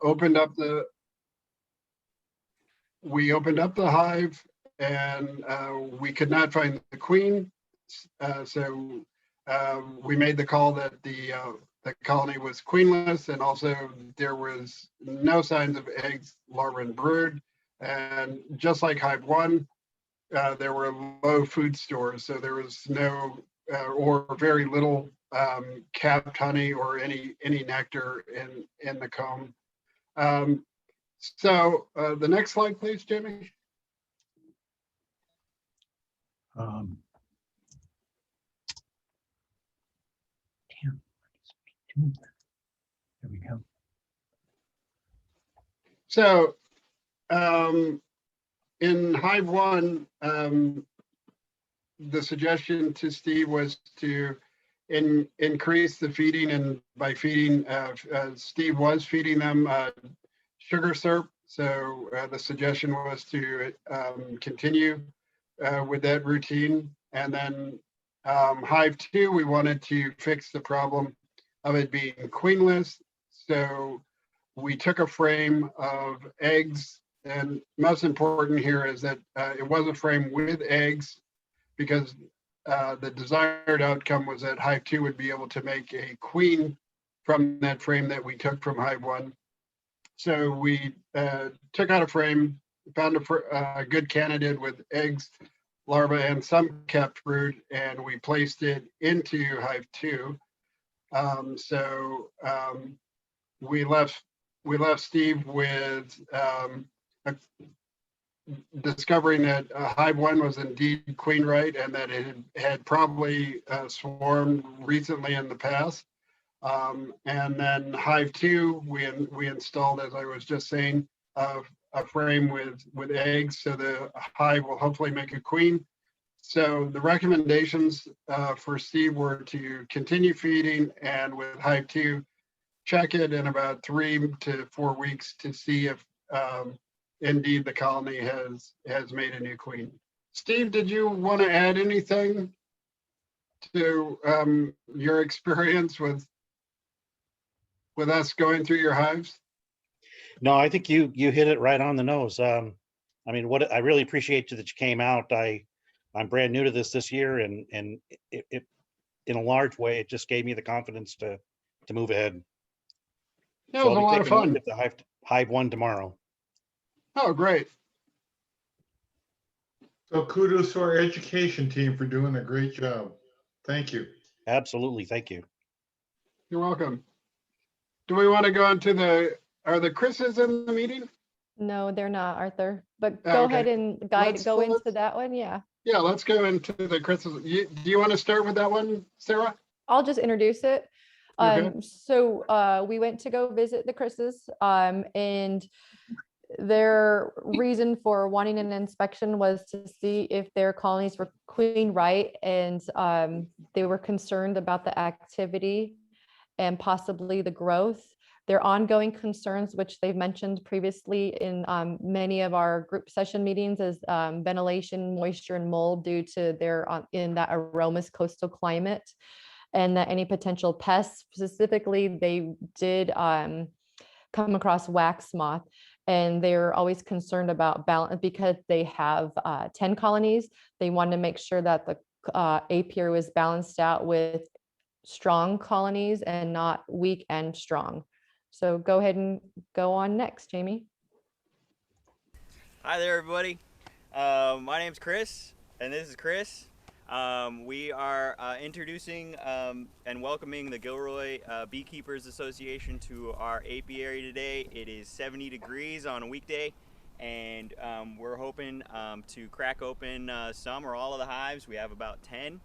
opened up the hive, and we could not find the queen. So we made the call that the colony was queenless, and also there was no signs of eggs, larvae, and brood. And just like Hive 1, there were low food stores, so there was no or very little capped honey or any nectar in the comb. So the next slide, please, Jamie. There we go. So in Hive 1, the suggestion to Steve was to increase the feeding, and by feeding, Steve was feeding them sugar syrup. So the suggestion was to continue with that routine. And then Hive 2, we wanted to fix the problem of it being queenless. So we took a frame of eggs, and most important here is that it was a frame with eggs, because the desired outcome was that Hive 2 would be able to make a queen from that frame that we took from Hive 1. So we took out a frame, found a good candidate with eggs, larvae, and some capped brood, and we placed it into Hive 2. We left Steve with discovering that Hive 1 was indeed queen right, and that it had probably swarmed recently in the past. And then Hive 2, we installed, as I was just saying, a frame with eggs, so the hive will hopefully make a queen. So the recommendations for Steve were to continue feeding, and with Hive 2, check it in about 3 to 4 weeks to see if indeed the colony has made a new queen. Steve, did you want to add anything to your experience with us going through your hives? No, I think you hit it right on the nose. I mean, I really appreciate that you came out. I'm brand new to this year, and it in a large way, it just gave me the confidence to move ahead. It was a lot of fun. At the Hive 1 tomorrow. Oh, great. So kudos to our education team for doing a great job. Thank you. Absolutely. Thank you. You're welcome. Do we want to go into are the Chris's in the meeting? No, they're not, Arthur. But go ahead and go into that one. Yeah. Yeah, let's go into the Chris's. Do you want to start with that one, Sarah? I'll just introduce it. Okay. So we went to go visit the Chris's, and their reason for wanting an inspection was to see if their colonies were queen right, and they were concerned about the activity and possibly the growth. Their ongoing concerns, which they've mentioned previously in many of our group session meetings, is ventilation, moisture, and mold due to their in that aromas coastal climate, and that any potential pests. Specifically, they did come across wax moth, and they're always concerned about balance because they have 10 colonies. They wanted to make sure that the apiary was balanced out with strong colonies and not weak and strong. So go ahead and go on next, Jamie. Hi there, everybody. My name's Chris, and this is Chris. We are introducing and welcoming the Gilroy Beekeepers Association to our apiary today. It is 70 degrees on a weekday, and we're hoping to crack open some or all of the hives. We have about 10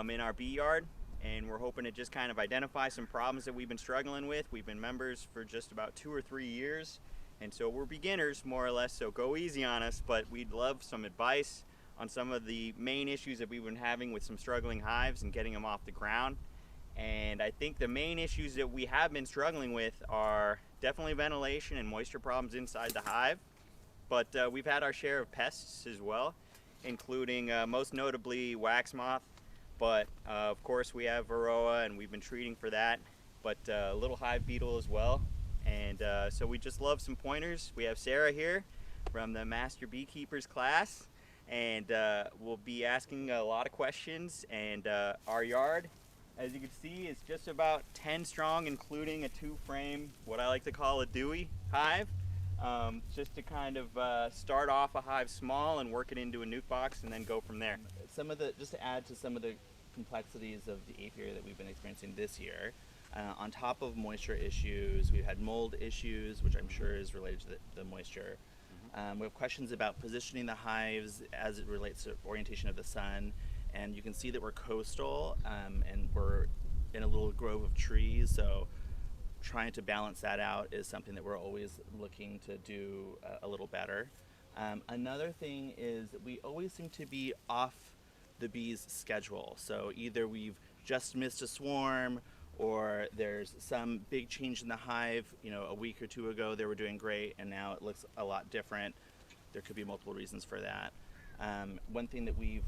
in our bee yard, and we're hoping to just kind of identify some problems that we've been struggling with. We've been members for just about 2 or 3 years, and so we're beginners more or less, so go easy on us, but we'd love some advice on some of the main issues that we've been having with some struggling hives and getting them off the ground. And I think the main issues that we have been struggling with are definitely ventilation and moisture problems inside the hive, but we've had our share of pests as well, including most notably wax moth. But of course we have varroa, and we've been treating for that, but a little hive beetle as well. And so we just love some pointers. We have Sarah here from the Master Beekeepers class, and we'll be asking a lot of questions. And our yard, as you can see, is just about 10 strong, including a 2-frame, what I like to call a Dewey hive. Just to kind of start off a hive small and work it into a nuke box and then go from there. Just to add to some of the complexities of the apiary that we've been experiencing this year, on top of moisture issues, we've had mold issues, which I'm sure is related to the moisture. We have questions about positioning the hives as it relates to orientation of the sun. And you can see that we're coastal and we're in a little grove of trees. So trying to balance that out is something that we're always looking to do a little better. Another thing is that we always seem to be off the bees' schedule. So either we've just missed a swarm, or there's some big change in the hive. You know, a week or two ago they were doing great and now it looks a lot different. There could be multiple reasons for that. One thing that we've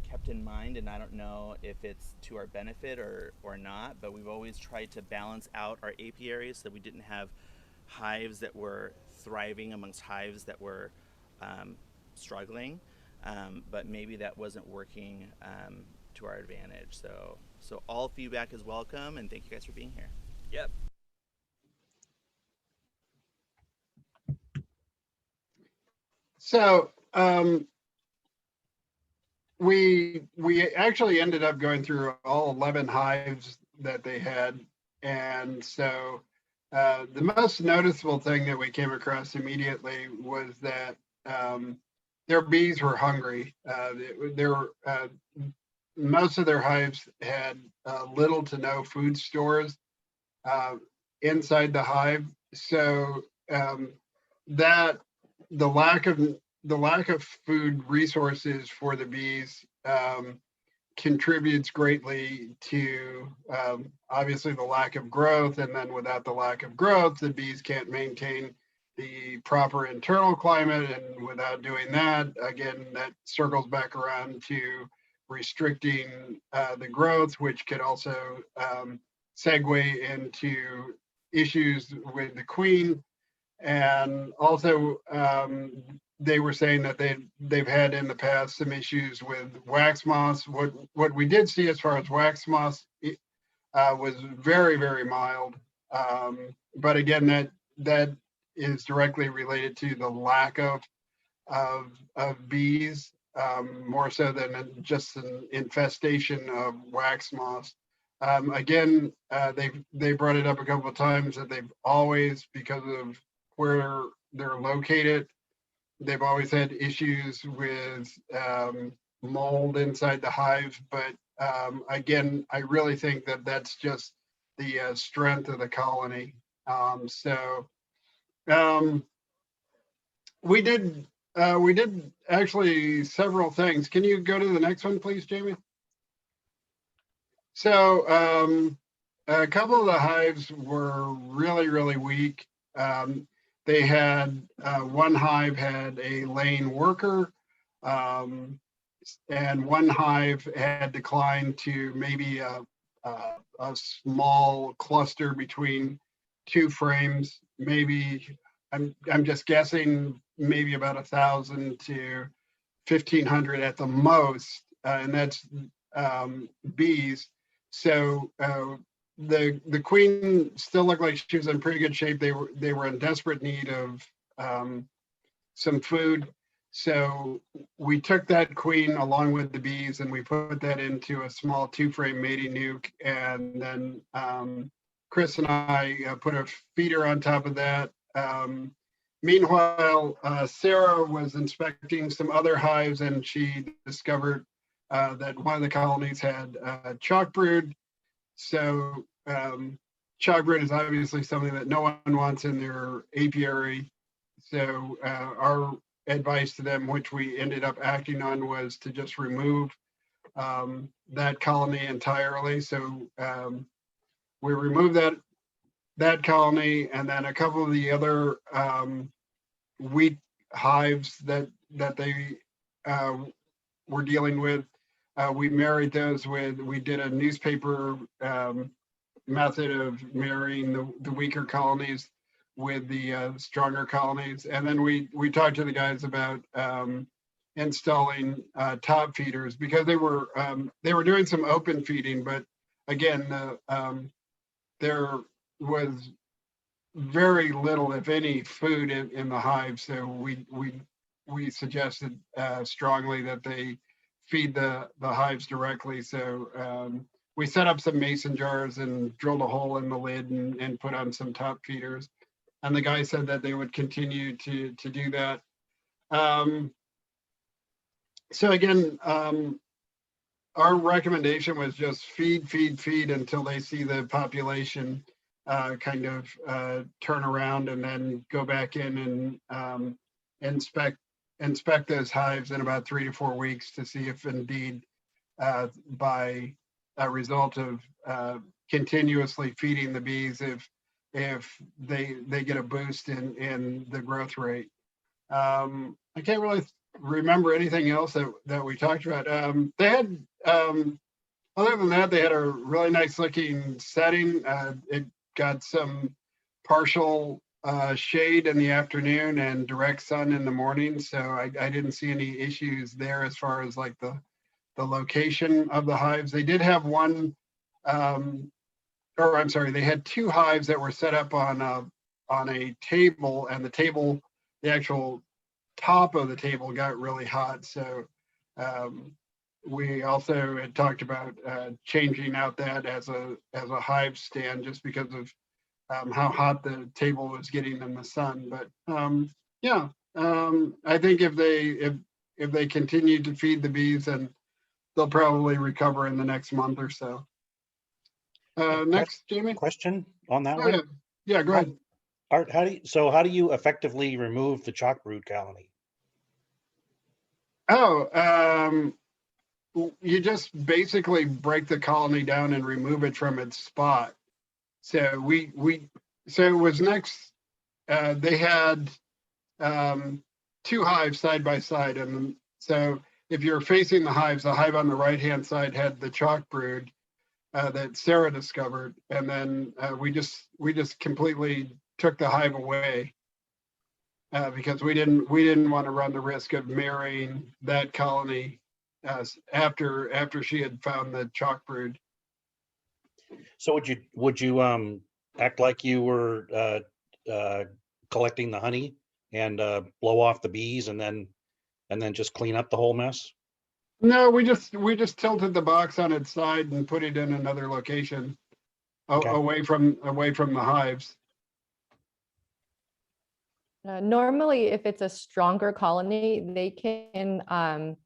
kept in mind, and I don't know if it's to our benefit or not, but we've always tried to balance out our apiaries so that we didn't have hives that were thriving amongst hives that were struggling, but maybe that wasn't working to our advantage. So all feedback is welcome, and thank you guys for being here. Yep. So we actually ended up going through all 11 hives that they had. And so the most noticeable thing that we came across immediately was that their bees were hungry. Most of their hives had little to no food stores inside the hive. So that the lack of food resources for the bees contributes greatly to obviously the lack of growth, and then without the lack of growth, the bees can't maintain the proper internal climate, and without doing that, again, that circles back around to restricting the growth, which could also segue into issues with the queen. And also, they were saying that they've had in the past some issues with wax moths. What we did see as far as wax moths was very, very mild. But again, that is directly related to the lack of bees, more so than just an infestation of wax moths. Again, they brought it up a couple of times that they've always, because of where they're located, they've always had issues with mold inside the hive. But again, I really think that that's just the strength of the colony. We did actually several things. Can you go to the next one, please, Jamie? So a couple of the hives were really, really weak. They had one hive had a lane worker, and one hive had declined to maybe a small cluster between 2 frames. Maybe I'm just guessing, maybe about 1,000 to 1,500 at the most, and that's bees. So the queen still looked like she was in pretty good shape. They were in desperate need of some food. So we took that queen along with the bees and we put that into a small 2-frame mating nuke. And then Chris and I put a feeder on top of that. Meanwhile, Sarah was inspecting some other hives and she discovered that one of the colonies had chalk brood. So chalk brood is obviously something that no one wants in their apiary. So our advice to them, which we ended up acting on, was to just remove that colony entirely. So we removed that colony, and then a couple of the other weak hives that they were dealing with, we married those with, we did a newspaper method of marrying the weaker colonies with the stronger colonies. And then we talked to the guys about installing top feeders, because they were doing some open feeding, but again, there was very little, if any, food in the hive. So we suggested strongly that they feed the hives directly. So we set up some mason jars and drilled a hole in the lid and put on some top feeders. And the guy said that they would continue to do that. So again, our recommendation was just feed until they see the population kind of turn around, and then go back in and inspect those hives in about 3 to 4 weeks to see if indeed by a result of continuously feeding the bees, if they get a boost in the growth rate. I can't really remember anything else that we talked about. They had, other than that, they had a really nice looking setting. It got some partial shade in the afternoon and direct sun in the morning. So I didn't see any issues there as far as like the location of the hives. They did have one, or I'm sorry, they had 2 hives that were set up on a table, and the actual top of the table got really hot. So we also had talked about changing out that as a hive stand, just because of how hot the table was getting in the sun. But yeah, I think if they continue to feed the bees, then they'll probably recover in the next month or so. Next, Jamie. Question on that Go one? ahead. Yeah, go ahead. Art, how do you effectively remove the chalk brood colony? Oh, you just basically break the colony down and remove it from its spot. So so it was next. They had 2 hives side by side, and so if you're facing the hive on the right hand side had the chalk brood that Sarah discovered, and then we just completely took the hive away. Because we didn't want to run the risk of marrying that colony after she had found the chalk brood. So would you act like you were collecting the honey and blow off the bees and then just clean up the whole mess? No, we just tilted the box on its side and put it in another location, Okay. away from the hives. Normally, if it's a stronger colony, they can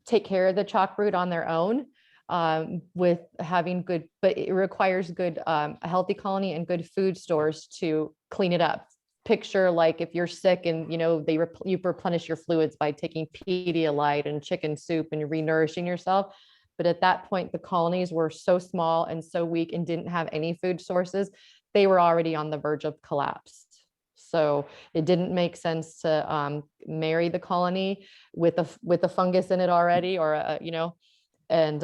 take care of the chalk brood on their own with having good, but it requires good, a healthy colony and good food stores to clean it up. Picture like if you're sick and you replenish your fluids by taking Pedialyte and chicken soup and re-nourishing yourself. But at that point, the colonies were so small and so weak and didn't have any food sources. They were already on the verge of collapse. So it didn't make sense to marry the colony with a fungus in it already, or and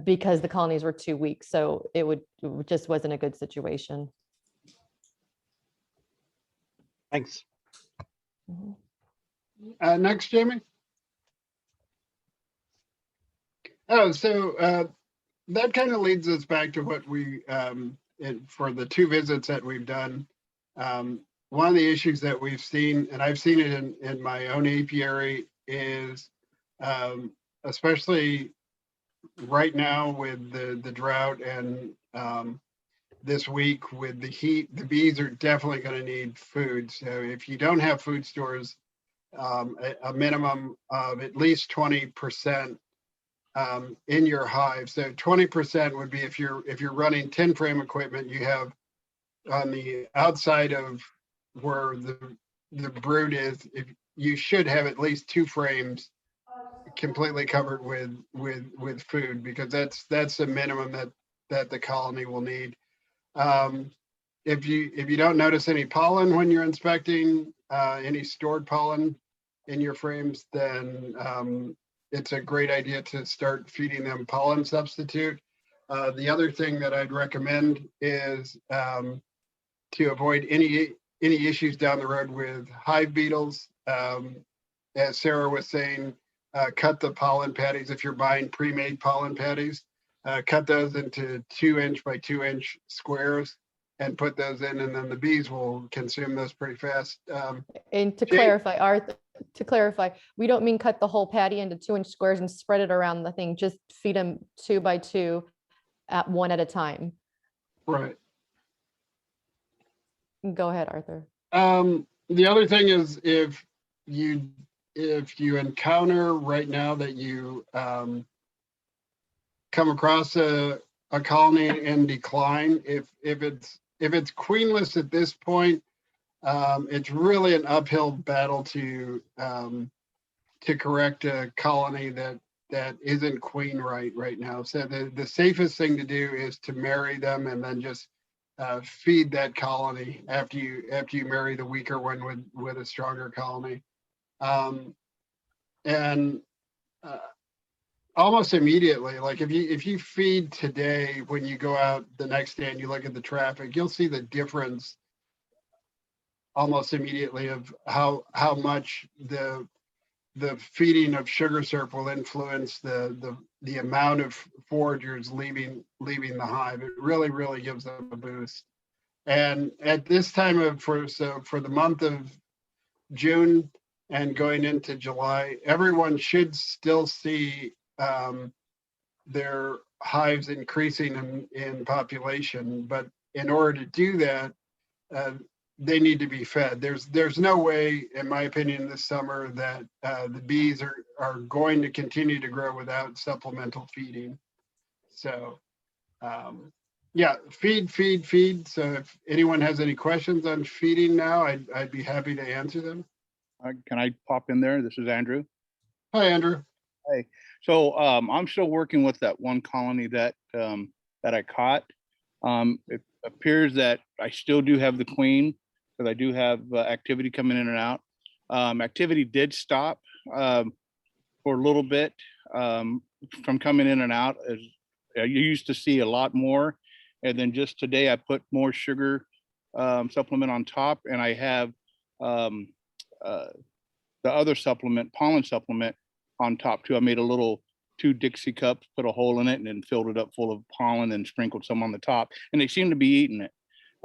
because the colonies were too weak. So it just wasn't a good situation. Thanks. Next, Jamie. Oh, so that kind of leads us back to what we for the 2 visits that we've done. One of the issues that we've seen, and I've seen it in my own apiary, is especially right now with the drought and this week with the heat, the bees are definitely going to need food. So if you don't have food stores, a minimum of at least 20% in your hive. So 20% would be if you're running 10 frame equipment, you have on the outside of where the brood is, if you should have at least 2 frames completely covered with food, because that's the minimum that the colony will need. If you don't notice any pollen when you're inspecting, any stored pollen in your frames, then it's a great idea to start feeding them pollen substitute. The other thing that I'd recommend is to avoid any issues down the road with hive beetles. As Sarah was saying, cut the pollen patties. If you're buying pre-made pollen patties, cut those into 2-inch by 2-inch squares and put those in, and then the bees will consume those pretty fast. And to Jay- clarify, Arthur, we don't mean cut the whole patty into 2-inch squares and spread it around the thing. Just feed them 2 by 2 at one at a time. Right. Go ahead, Arthur. The other thing is if you encounter right now that you come across a colony in decline, if it's queenless at this point, it's really an uphill battle to correct a colony that isn't queen right now. So the safest thing to do is to marry them and then just feed that colony after you marry the weaker one with a stronger colony. And almost immediately, like if you feed today, when you go out the next day and you look at the traffic, you'll see the difference almost immediately of how much the feeding of sugar syrup will influence the amount of foragers leaving the hive. It really gives them a boost. And at this time for the month of June and going into July, everyone should still see their hives increasing in population. But in order to do that, they need to be fed. There's no way, in my opinion, this summer that the bees are going to continue to grow without supplemental feeding. So yeah, feed. So if anyone has any questions on feeding now, I'd be happy to answer them. Can I pop in there? This is Andrew. Hi, Andrew. Hey, so I'm still working with that one colony that I caught. It appears that I still do have the queen, because I do have activity coming in and out. Activity did stop for a little bit from coming in and out. As you used to see a lot more, and then just today I put more sugar supplement on top, and I have the other supplement, pollen supplement, on top too. I made a little 2 Dixie cups, put a hole in it, and then filled it up full of pollen and sprinkled some on the top, and they seem to be eating it.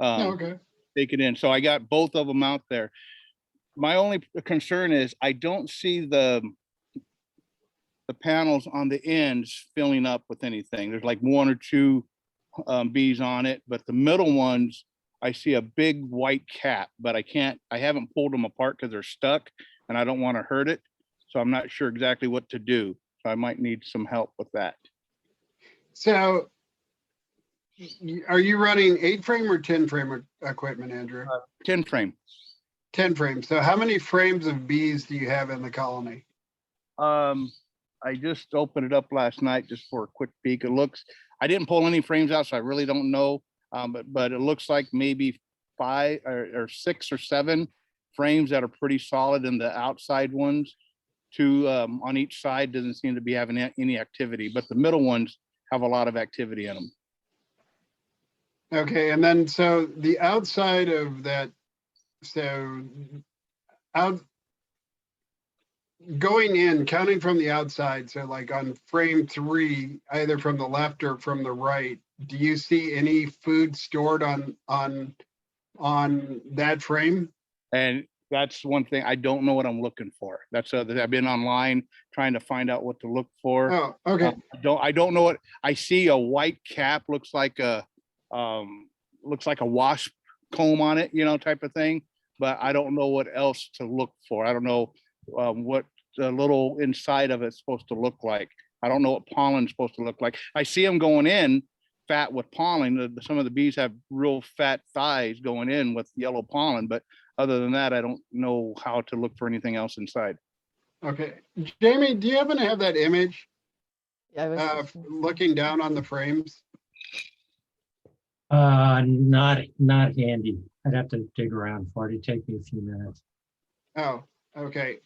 Okay. Take it in. So I got both of them out there. My only concern is I don't see the panels on the ends filling up with anything. There's like 1 or 2 bees on it, but the middle ones, I see a big white cap, but I haven't pulled them apart because they're stuck and I don't want to hurt it. So I'm not sure exactly what to do. So I might need some help with that. So are you running 8-frame or 10-frame equipment, Andrew? 10 frame. 10 frames. So how many frames of bees do you have in the colony? I just opened it up last night just for a quick peek. I didn't pull any frames out, so I really don't know. But it looks like maybe 5 or 6 or 7 frames that are pretty solid, and the outside ones, 2 on each side, doesn't seem to be having any activity, but the middle ones have a lot of activity in them. Okay, and then so the outside of that, going in, counting from the outside, so like on frame 3, either from the left or from the right, do you see any food stored on that frame? And that's one thing, I don't know what I'm looking for. That's I've been online trying to find out what to look for. Oh, okay. I don't know what I see. A white cap, looks like a wasp comb on it, type of thing. But I don't know what else to look for. I don't know what the little inside of it's supposed to look like. I don't know what pollen's supposed to look like. I see them going in fat with pollen. Some of the bees have real fat thighs going in with yellow pollen, but other than that, I don't know how to look for anything else inside. Okay. Jamie, do you happen to have that image Yeah, looking down on the frames? Not handy. I'd have to dig around for it. It'd take me a few minutes. Oh, okay.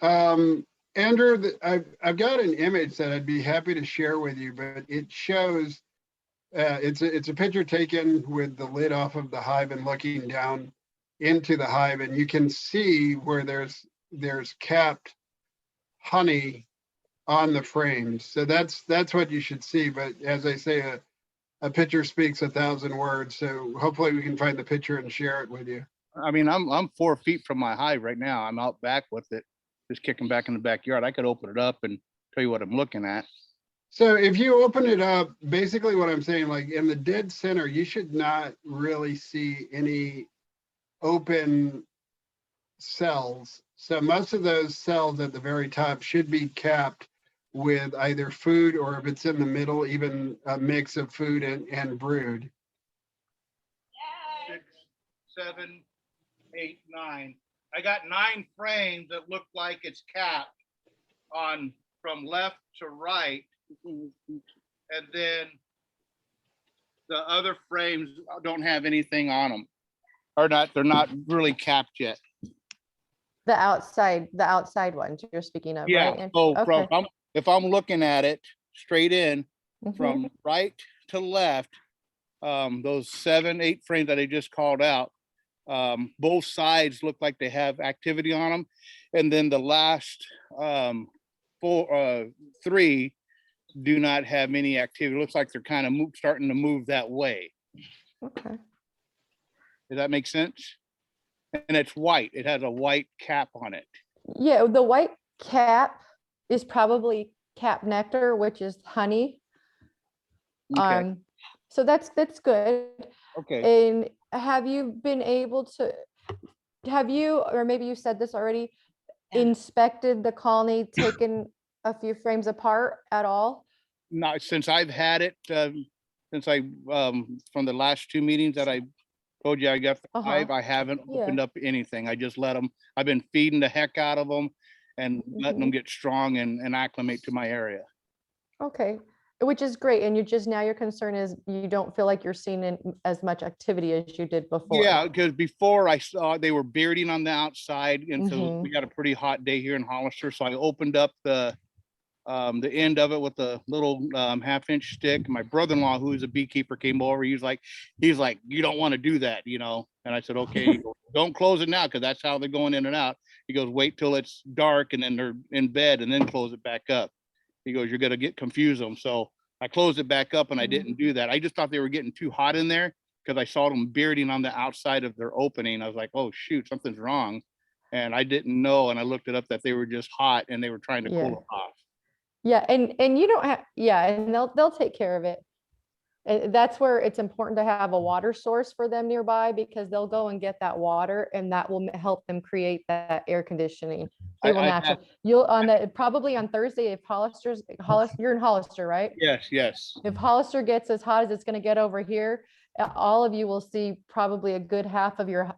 Andrew, I've got an image that I'd be happy to share with you, but it shows it's a picture taken with the lid off of the hive and looking down into the hive, and you can see where there's capped honey on the frames. So that's what you should see. But as I say, a picture speaks 1,000 words. So hopefully we can find the picture and share it with you. I mean, I'm 4 feet from my hive right now. I'm out back with it, just kicking back in the backyard. I could open it up and tell you what I'm looking at. So if you open it up, basically what I'm saying, like in the dead center, you should not really see any open cells. So most of those cells at the very top should be capped with either food, or if it's in the middle, even a mix of food and brood. 6, 7, 8, 9. I got 9 frames that look like it's capped on from left to right. And then the other frames don't have anything on them. They're not really capped yet. The outside ones you're speaking of, Yeah. right? So Okay. if I'm looking at it straight in Mhm. from right to left, those 7, 8 frames that I just called out, both sides look like they have activity on them. And then the last 3 do not have any activity. It looks like they're kind of starting to move that way. Okay. Does that make sense? And it's white. It has a white cap on it. Yeah, the white cap is probably cap nectar, which is honey. Okay. So that's good. Okay. And have you been able to, or maybe you said this already, inspected the colony, taken a few frames apart at all? Not since I've had it, since I from the last 2 meetings that I told you I got the hive, I haven't opened up anything. I just let them. I've been feeding the heck out of them and letting them get strong and acclimate to my area. Okay, which is great. And your concern is you don't feel like you're seeing as much activity as you did before. Yeah, because before I saw they were bearding on the outside, and so we got a pretty hot day here in Hollister. So I opened up the end of it with a little 1/2-inch stick. My brother-in-law, who's a beekeeper, came over. He's like, you don't want to do that, you know? And I said, okay, don't close it now, because that's how they're going in and out. He goes, wait till it's dark and then they're in bed and then close it back up. He goes, you're going to confuse them. So I closed it back up and I didn't do that. I just thought they were getting too hot in there because I saw them bearding on the outside of their opening. I was like, oh shoot, something's wrong. And I didn't know. And I looked it up that they were just hot and they were trying to cool it off. Yeah, and you don't have, and they'll take care of it. That's where it's important to have a water source for them nearby, because they'll go and get that water and that will help them create that air conditioning. They will naturally. Probably on Thursday, if you're in Hollister, right? Yes. If Hollister gets as hot as it's going to get over here, all of you will see probably a good half of your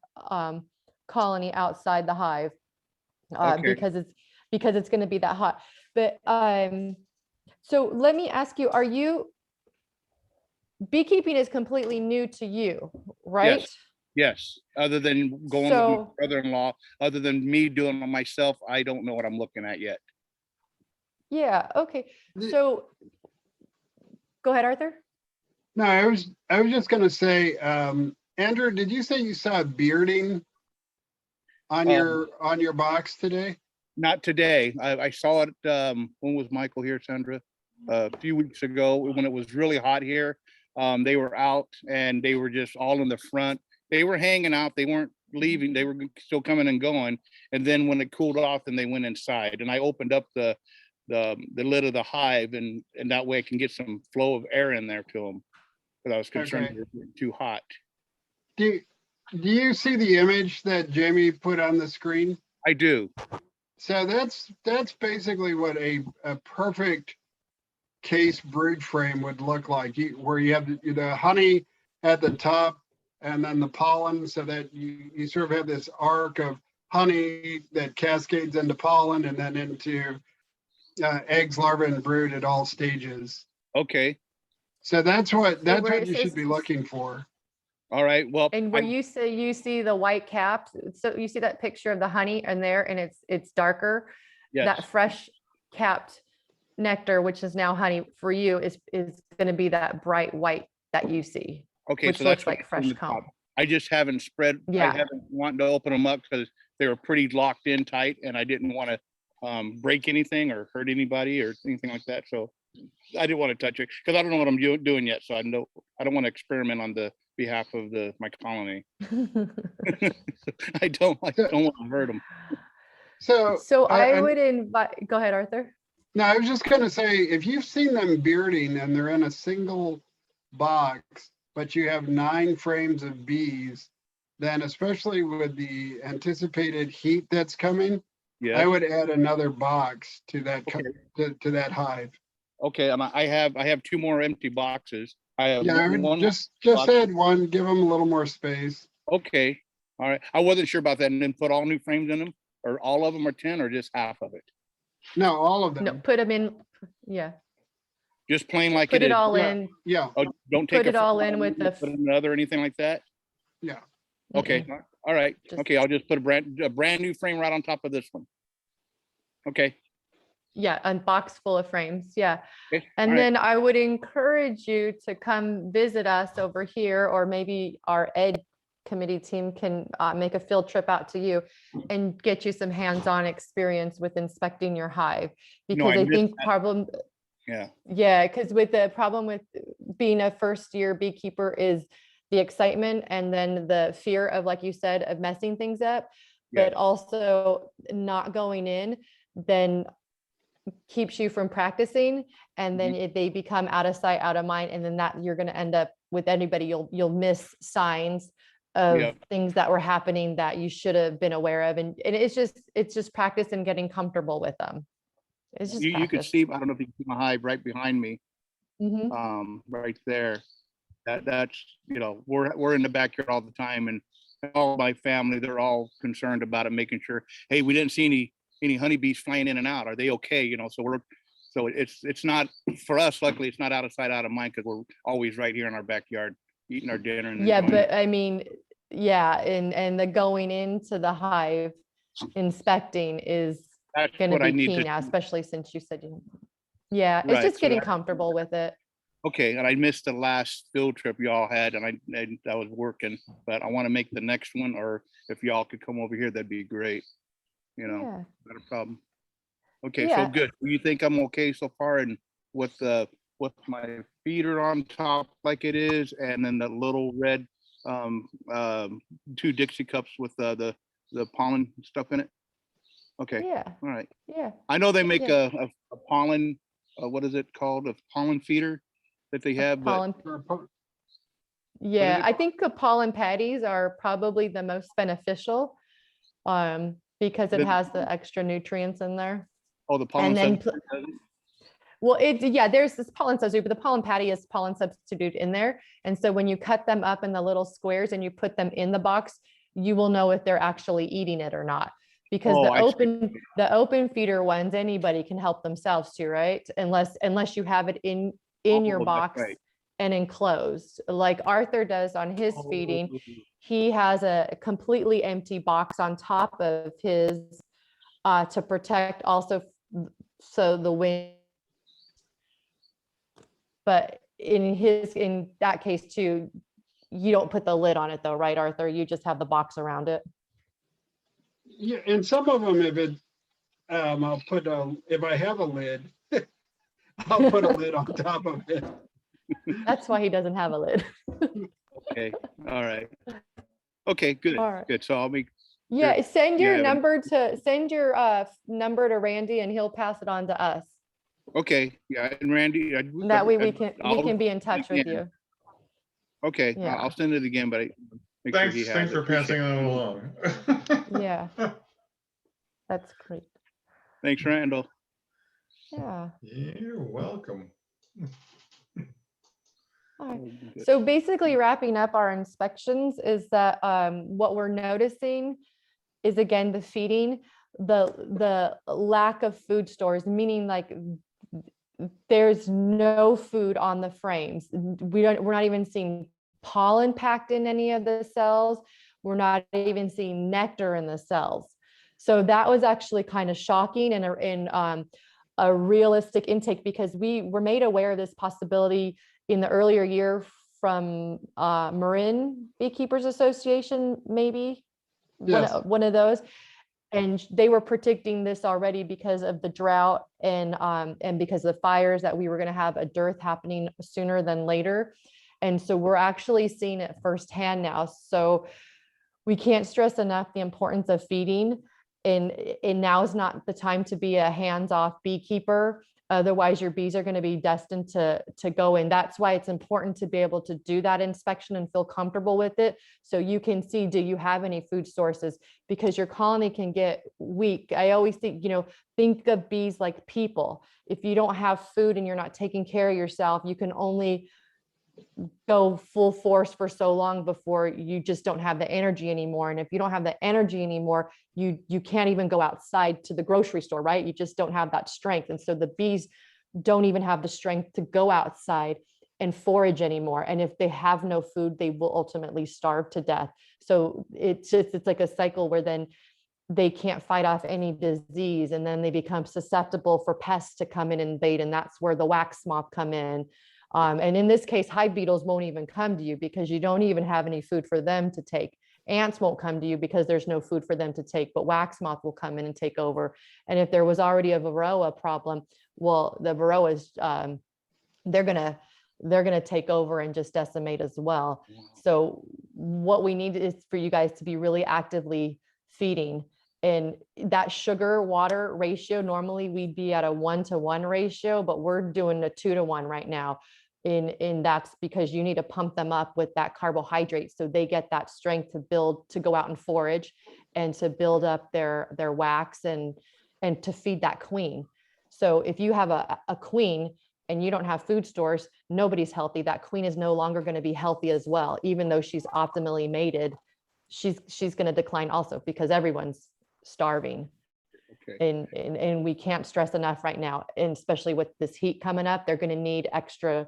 colony outside the hive, because it's going to be that hot. But so let me ask you, beekeeping is completely new to you, right? Yes. Other than going with my brother-in-law, other than me doing it myself, I don't know what I'm looking at yet. Yeah. Okay. So go ahead, Arthur. No, I was just going to say, Andrew, did you say you saw bearding on your box today? Not today. I saw it. When was Michael here, Sandra? A few weeks ago when it was really hot here. They were out and they were just all in the front. They were hanging out. They weren't leaving. They were still coming and going. And then when it cooled off, then they went inside. And I opened up the lid of the hive, and that way I can get some flow of air in there to them. Because I was concerned they were getting too hot. Do you see the image that Jamie put on the screen? I do. So that's basically what a perfect case brood frame would look like, where you have the honey at the top and then the pollen, so that you sort of have this arc of honey that cascades into pollen and then into eggs, larvae, and brood at all stages. Okay. So that's what you should be looking for. All right. Well, and where you see the white caps, so you see that picture of the honey in there, and it's darker. Yes. That fresh capped nectar, which is now honey for you, is going to be that bright white that you see, Okay, which so that's looks like what fresh in the comb. top. I just haven't spread, I Yeah. haven't wanted to open them up because they were pretty locked in tight and I didn't want to break anything or hurt anybody or anything like that. So I didn't want to touch it because I don't know what I'm doing yet. So I don't want to experiment on the behalf of my colony. I don't want to hurt them. So, So I I- would invite, go ahead, Arthur. no, I was just gonna say, if you've seen them bearding and they're in a single box, but you have 9 frames of bees, then especially with the anticipated heat that's coming, I Yeah. would add another box to that, to that hive. Okay. And I have 2 more empty boxes. I have Yeah, I would one. just box. add one, give them a little more space. Okay. All right. I wasn't sure about that. And then put all new frames in them, or all of them are 10 or just half of it? No, all of them. No, put them in. Yeah. Just plain like Put it it is. all Yeah. in. Yeah, Oh, don't take Put it all frame in with the. put another or anything like that. yeah. Okay. All right. Just- Okay. I'll just put a brand new frame right on top of this one. Okay. Yeah, a box full of frames. Yeah. Okay. And all right. then I would encourage you to come visit us over here, or maybe our ed committee team can make a field trip out to you and get you some hands-on experience with inspecting your hive. No, Because I I missed think that. Yeah. yeah, because with the problem with being a first year beekeeper is the excitement and then the fear of, like you said, of messing things up, Yeah. but also not going in then keeps you from practicing. And then if they become out of sight, out of mind, and then that you're going to end up with anybody, you'll miss signs of Yep. things that were happening that you should have been aware of. And it's just practice and getting comfortable with them. It's just You could practice. see, I don't know if you can see my hive right behind me, Mhm. right there. That's, we're in the backyard all the time, and all my family, they're all concerned about it, making sure, hey, we didn't see any honeybees flying in and out. Are they okay? So it's not, for us, luckily, it's not out of sight, out of mind, because we're always right here in our backyard eating our dinner. And Yeah, enjoying it. but I mean, yeah, and the going into the hive inspecting is That's going to what I be need key to. now, especially since you said you. Yeah, it's Right, just so getting that- comfortable with it. Okay, and I missed the last field trip y'all had, and I was working, but I want to make the next one, or if y'all could come over here, that'd be great. Yeah. Not a problem. Okay, so Yeah. good. You think I'm okay so far, and with my feeder on top like it is, and then the little red 2 Dixie cups with the pollen stuff in it? Okay, Yeah. all right. Yeah. I know they make Yeah. a pollen, what is it called? A pollen feeder that they have, but Pollen. Or po- Yeah, it? I think the pollen patties are probably the most beneficial because it Then- has the extra nutrients in there. oh, the pollen. then substitute pl- doesn't? Well, there's this pollen substitute, but the pollen patty is pollen substitute in there. And so when you cut them up in the little squares and you put them in the box, you will know if they're actually eating it or not. Because Oh, I see. the open feeder ones, anybody can help themselves to, right? Unless you have it in your Oh, that's box right. and enclosed, like Arthur does on his feeding. Oh, He has a completely empty box on top of his to protect also so the wind. But in that case too, you don't put the lid on it though, right, Arthur? You just have the box around it. Yeah, and some of them, I'll put if I have a lid, I'll put a lid on top of it. That's why he doesn't have a lid. Okay, all right. Okay, good, All right. good. So I'll make, Yeah, send you your have number to Randy and he'll pass it on to us. okay, yeah, and Randy. That way we can I'll- be in touch with you. Okay, Yeah. I'll send it again, but make sure he Thanks has for it. passing Appreciate that it. along. Yeah. That's great. Thanks, Randall. Yeah. You're welcome. All right. Good. So basically wrapping up our inspections is that what we're noticing is again, the feeding, the lack of food stores, meaning like there's no food on the frames. We're not even seeing pollen packed in any of the cells. We're not even seeing nectar in the cells. So that was actually kind of shocking and a realistic intake because we were made aware of this possibility in the earlier year from Marin Beekeepers Association, maybe Yes. one of those. And they were predicting this already because of the drought and because of the fires, that we were going to have a dearth happening sooner than later. And so we're actually seeing it firsthand now. So we can't stress enough the importance of feeding. And now is not the time to be a hands-off beekeeper. Otherwise, your bees are going to be destined to go in. That's why it's important to be able to do that inspection and feel comfortable with it. So you can see, do you have any food sources? Because your colony can get weak. I always think, think of bees like people. If you don't have food and you're not taking care of yourself, you can only go full force for so long before you just don't have the energy anymore. And if you don't have the energy anymore, you can't even go outside to the grocery store, right? You just don't have that strength. And so the bees don't even have the strength to go outside and forage anymore. And if they have no food, they will ultimately starve to death. So it's like a cycle where then they can't fight off any disease, and then they become susceptible for pests to come in and invade. And that's where the wax moth come in. And in this case, hive beetles won't even come to you because you don't even have any food for them to take. Ants won't come to you because there's no food for them to take, but wax moth will come in and take over. And if there was already a varroa problem, well, the varroas, they're gonna take over and just decimate as well. So what we need is for you guys to be really actively feeding. And that sugar water ratio, normally we'd be at a 1-to-1 ratio, but we're doing a 2-to-1 right now. And that's because you need to pump them up with that carbohydrate so they get that strength to go out and forage and to build up their wax and to feed that queen. So if you have a queen and you don't have food stores, nobody's healthy. That queen is no longer going to be healthy as well. Even though she's optimally mated, she's going to decline also because everyone's starving. Okay. And we can't stress enough right now, and especially with this heat coming up, they're going to need extra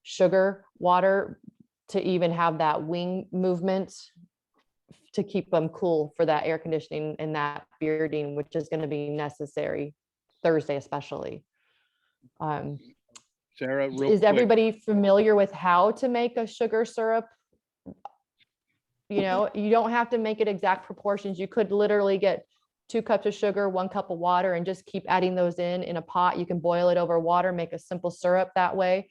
sugar water to even have that wing movement to keep them cool for that air conditioning and that bearding, which is going to be necessary Thursday especially. Sarah, real Is quick. everybody familiar with how to make a sugar syrup? You don't have to make it exact proportions. You could literally get 2 cups of sugar, 1 cup of water, and just keep adding those in a pot. You can boil it over water, make a simple syrup that way.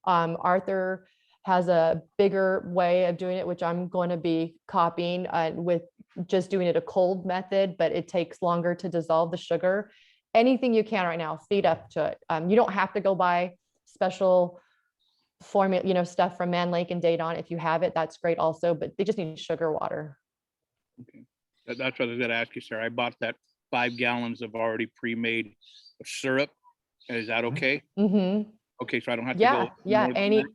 Arthur has a bigger way of doing it, which I'm going to be copying with just doing it a cold method, but it takes longer to dissolve the sugar. Anything you can right now, feed up to it. You don't have to go buy special formula, stuff from Man Lake and Dayton. If you have it, that's great also, but they just need sugar water. Okay. That's what I was going to ask you, sir. I bought that 5 gallons of already pre-made syrup. Is that okay? Mm-hmm. Okay, so I don't have to Yeah, go. yeah. more than that?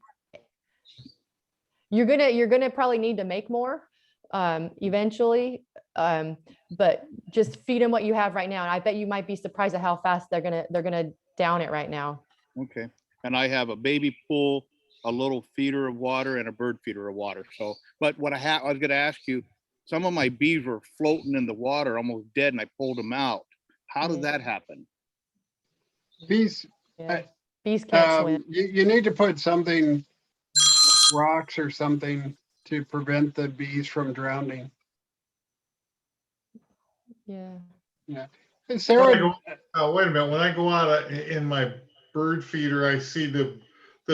You're gonna probably need to make more eventually, but just feed them what you have right now. And I bet you might be surprised at how fast they're gonna down it right now. Okay. And I have a baby pool, a little feeder of water, and a bird feeder of water. So, but what I was going to ask you, some of my bees were floating in the water, almost dead, and I pulled them out. How did that happen? Bees, Yeah. Bees can't swim. you need to put something, rocks or something, to prevent the bees from drowning. Yeah. Yeah. And Sarah, Wait a minute, when I go out in my bird feeder, I see the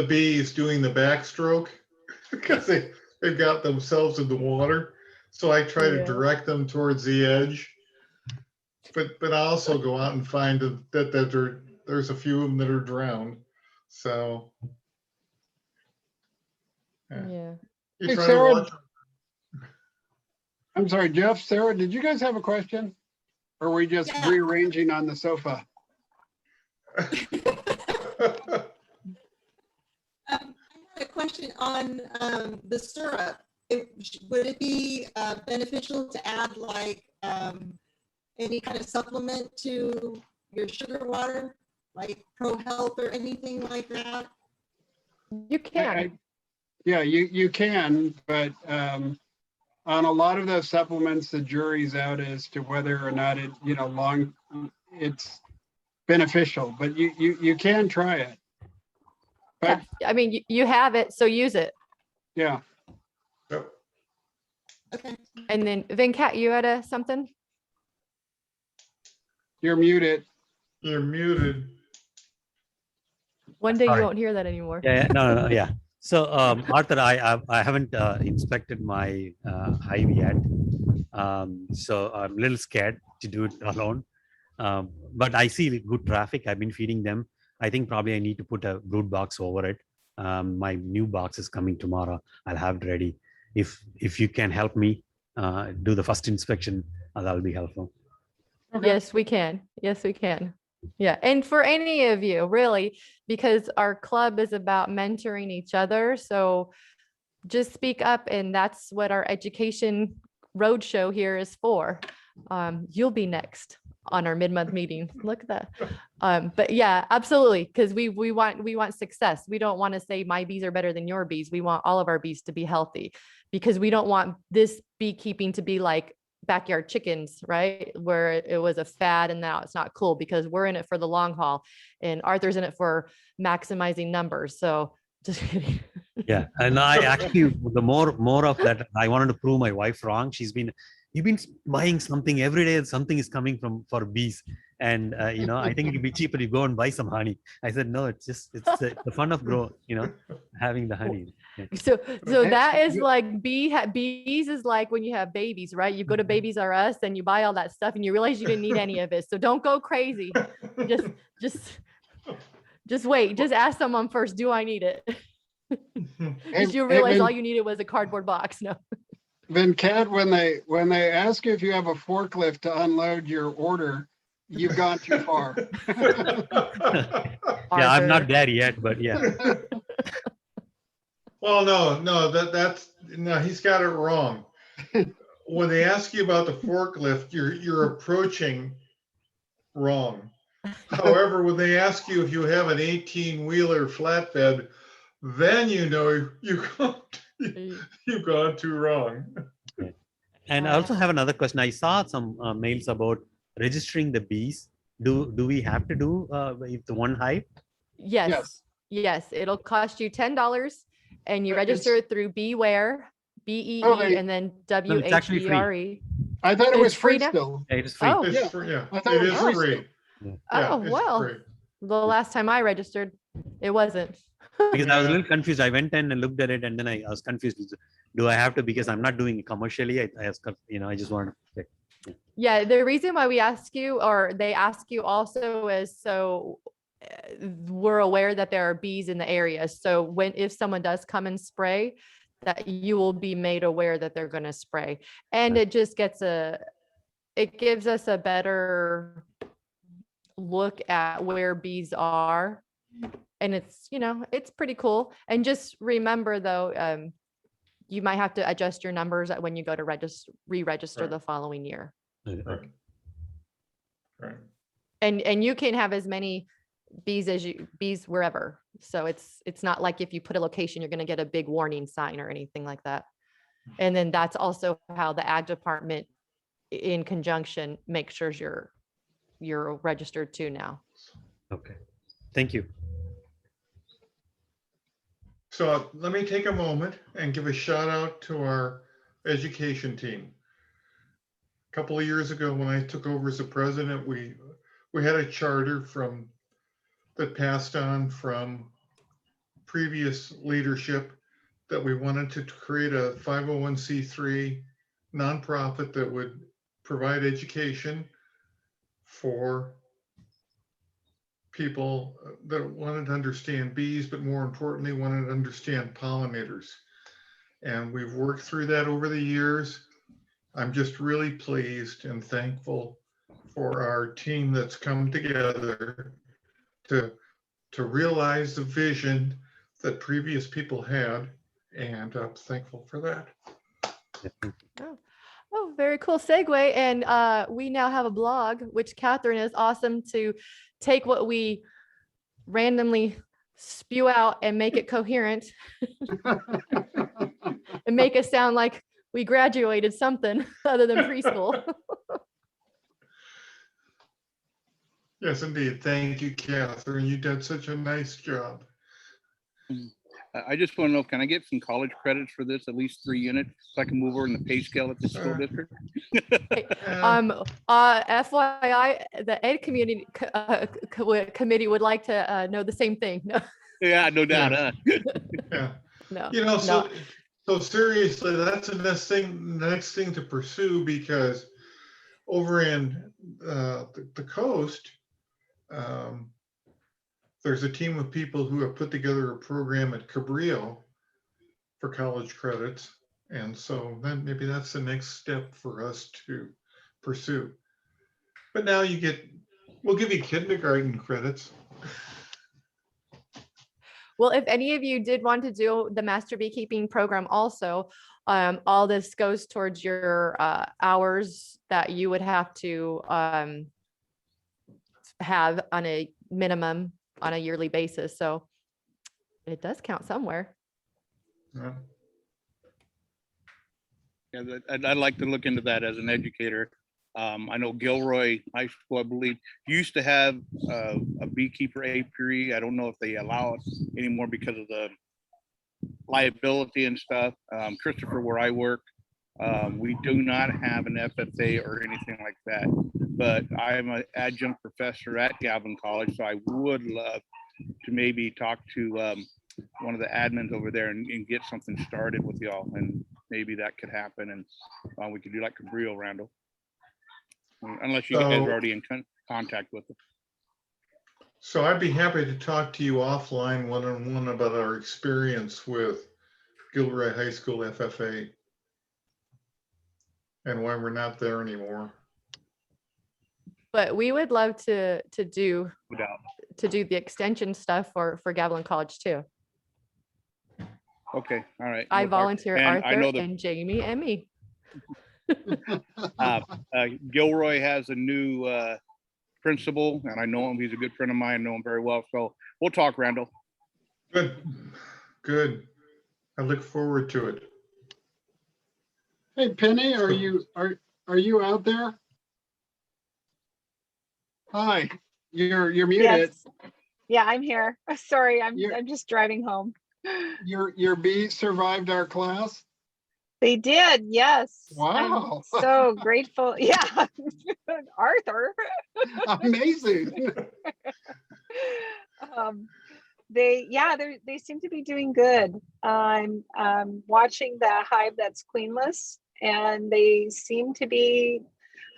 bees doing the backstroke because they've got themselves in the water. So I try to direct them towards the edge. But I also go out and find that there's a few of them that are drowned. So Yeah. you Hey, try Sarah, to watch them. I'm sorry, Jeff, Sarah, did you guys have a question? Or were we just rearranging on the sofa? I have a question on the syrup. Would it be beneficial to add like any kind of supplement to your sugar water, like Pro Health or anything like that? You can. Yeah, you can, but on a lot of those supplements, the jury's out as to whether or not it's beneficial, but you can try it. But I mean, you have it, so use it. yeah, Yep. Okay. And then Venkat, you had something? you're muted. You're muted. One day you Sorry. won't hear that anymore. Yeah, no, yeah. So, Arthur, I haven't inspected my hive yet. So I'm a little scared to do it alone. But I see good traffic. I've been feeding them. I think probably I need to put a brood box over it. My new box is coming tomorrow. I'll have it ready. If you can help me do the first inspection, that'll be helpful. Okay. Yes, we can. Yes, we can. Yeah. And for any of you, really, because our club is about mentoring each other. So just speak up, and that's what our education roadshow here is for. You'll be next on our mid-month meeting. Look at that. But yeah, absolutely. Because we want success. We don't want to say my bees are better than your bees. We want all of our bees to be healthy, because we don't want this beekeeping to be like backyard chickens, right? Where it was a fad and now it's not cool, because we're in it for the long haul and Arthur's in it for maximizing numbers. So just kidding. Yeah, and I actually, the more of that, I wanted to prove my wife wrong. You've been buying something every day, and something is coming for bees, and I think it'd be cheaper to go and buy some honey. I said no, it's the fun of having the honey. Yeah. So that is like bees is like when you have babies, right? You go to Babies R Us and you buy all that stuff and you realize you didn't need any of it. So don't go crazy. Just wait. Just ask someone first, do I need it? Because you realize all you needed was a cardboard box. No. Venkat, when they ask you if you have a forklift to unload your order, you've gone too far. Yeah, I'm not there yet, but yeah. Well, no, he's got it wrong. When they ask you about the forklift, you're approaching wrong. However, when they ask you if you have an 18-wheeler flatbed, then you've gone too wrong. And I also have another question. I saw some mails about registering the bees. Do we have to do if the one hive? Yes. It'll cost you $10, and you register it through Beware, BEE, and then WHERE. I thought it was It's free free now? still. Yeah, it is free. Oh, It's Yeah. free, yeah. I thought It it is was free. Yeah. Yeah, Oh, it's well. free. The last time I registered, it wasn't. Because I was a Yeah. little confused. I went in and looked at it, and then I was confused. Do I have to? Because I'm not doing it commercially. I just wanted to check. Yeah, the reason why we ask you, or they ask you also, is so we're aware that there are bees in the area. So if someone does come and spray, that you will be made aware that they're going to spray. And it just it gives us a better look at where bees are. And it's pretty cool. And just remember though, you might have to adjust your numbers when you go to re-register Right. the following year. Right. Right. And you can have as many bees wherever. So it's not like if you put a location, you're going to get a big warning sign or anything like that. And then that's also how the ag department in conjunction makes sure you're registered too now. Okay. Thank you. So let me take a moment and give a shout out to our education team. A couple of years ago, when I took over as the president, we had a charter that passed on from previous leadership that we wanted to create a 501c3 nonprofit that would provide education for people that wanted to understand bees, but more importantly, wanted to understand pollinators. And we've worked through that over the years. I'm just really pleased and thankful for our team that's come together to realize the vision that previous people had, and I'm thankful for that. Oh, very cool segue. And we now have a blog, which Catherine is awesome to take what we randomly spew out and make it coherent and make us sound like we graduated something other than preschool. Yes, indeed. Thank you, Catherine. You did such a nice job. I just want to know, can I get some college credits for this, at least 3 units, so I can move over in the pay scale at the school Sure. district? FYI, the ed community committee would like to know the same thing. No, Yeah, no doubt. Yeah. no, You know, no. so seriously, that's the next thing to pursue, because over in the coast, there's a team of people who have put together a program at Cabrillo for college credits. And so then maybe that's the next step for us to pursue. But now we'll give you kindergarten credits. Well, if any of you did want to do the master beekeeping program also, all this goes towards your hours that you would have to have on a minimum on a yearly basis. So it does count somewhere. Yeah. Yeah, I'd like to look into that as an educator. I know Gilroy High School, I believe, used to have a beekeeper apiary. I don't know if they allow it anymore because of the liability and stuff. Christopher, where I work, we do not have an FFA or anything like that. But I am an adjunct professor at Galvin College, so I would love to maybe talk to one of the admins over there and get something started with y'all, and maybe that could happen, and we could do like Cabrillo, Randall, unless you guys are already in contact with them. So I'd be happy to talk to you offline one-on-one about our experience with Gilroy High School FFA and why we're not there anymore. But we would love to do No doubt. the extension stuff for Gavilan College too. Okay, all right. I We'll talk. volunteer And I Arthur know that and Jamie and me. Gilroy has a new principal, and I know him. He's a good friend of mine. I know him very well. So we'll talk, Randall. Good. I look forward to it. Hey, Penny, are you out there? Hi, you're muted. Yes. Yeah, I'm here. Sorry, I'm You're- just driving home. Your bees survived our class? They did, yes. Wow. I'm so grateful. Yeah, Arthur. Amazing. They seem to be doing good. I'm watching the hive that's queenless, and they seem to be.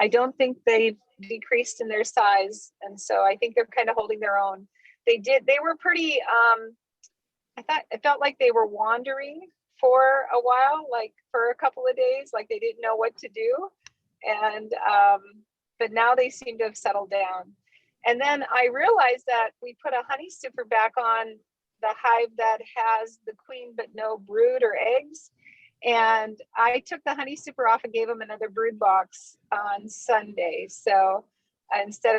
I don't think they've decreased in their size, and so I think they're kind of holding their own. They were pretty. It felt like they were wandering for a while, like for a couple of days, like they didn't know what to do, and but now they seem to have settled down. And then I realized that we put a honey super back on the hive that has the queen but no brood or eggs. And I took the honey super off and gave them another brood box on Sunday. So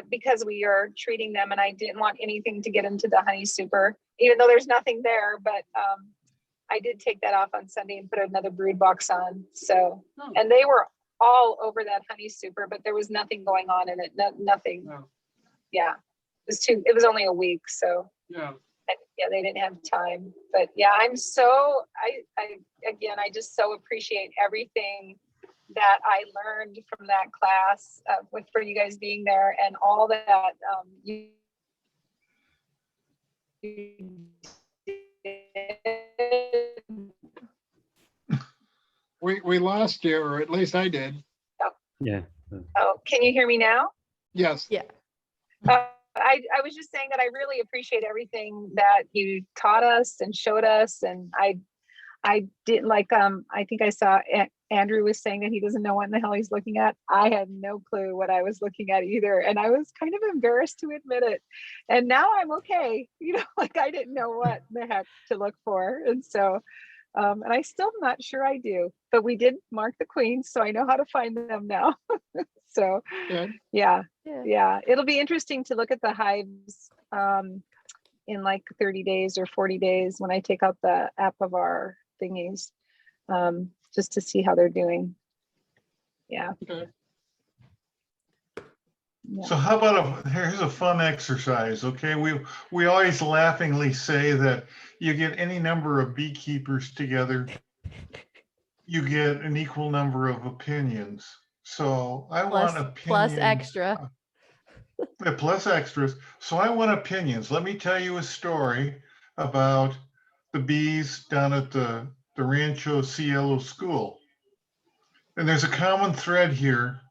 because we are treating them, and I didn't want anything to get into the honey super, even though there's nothing there, but I did take that off on Sunday and put another brood box on. So, and they were all over that honey super, but there was nothing going on in it. Nothing. No. Yeah, it was only a week. So Yeah. Yeah, they didn't have time, but yeah, I just so appreciate everything that I learned from that class for you guys being there, and all that you We lost you, or at least I did. Yeah. Oh, can you hear me now? Yes. Yeah. I was just saying that I really appreciate everything that you taught us and showed us, and I didn't like I think I saw Andrew was saying that he doesn't know what in the hell he's looking at. I had no clue what I was looking at either, and I was kind of embarrassed to admit it. And now I'm okay, like I didn't know what the heck to look for, and so and I still am not sure I do, but we did mark the queens, so I know how to find them now. So Good. yeah, it'll be interesting to look at the hives in like 30 days or 40 days when I take out the app of our thingies, just to see how they're doing. Yeah. Okay. Yeah. So how about here's a fun exercise, okay? We always laughingly say that you get any number of beekeepers together, you get an equal number of opinions. So I want Plus opinions. extra. Plus extras. So I want opinions. Let me tell you a story about the bees down at the Rancho Cielo school. And there's a common thread here.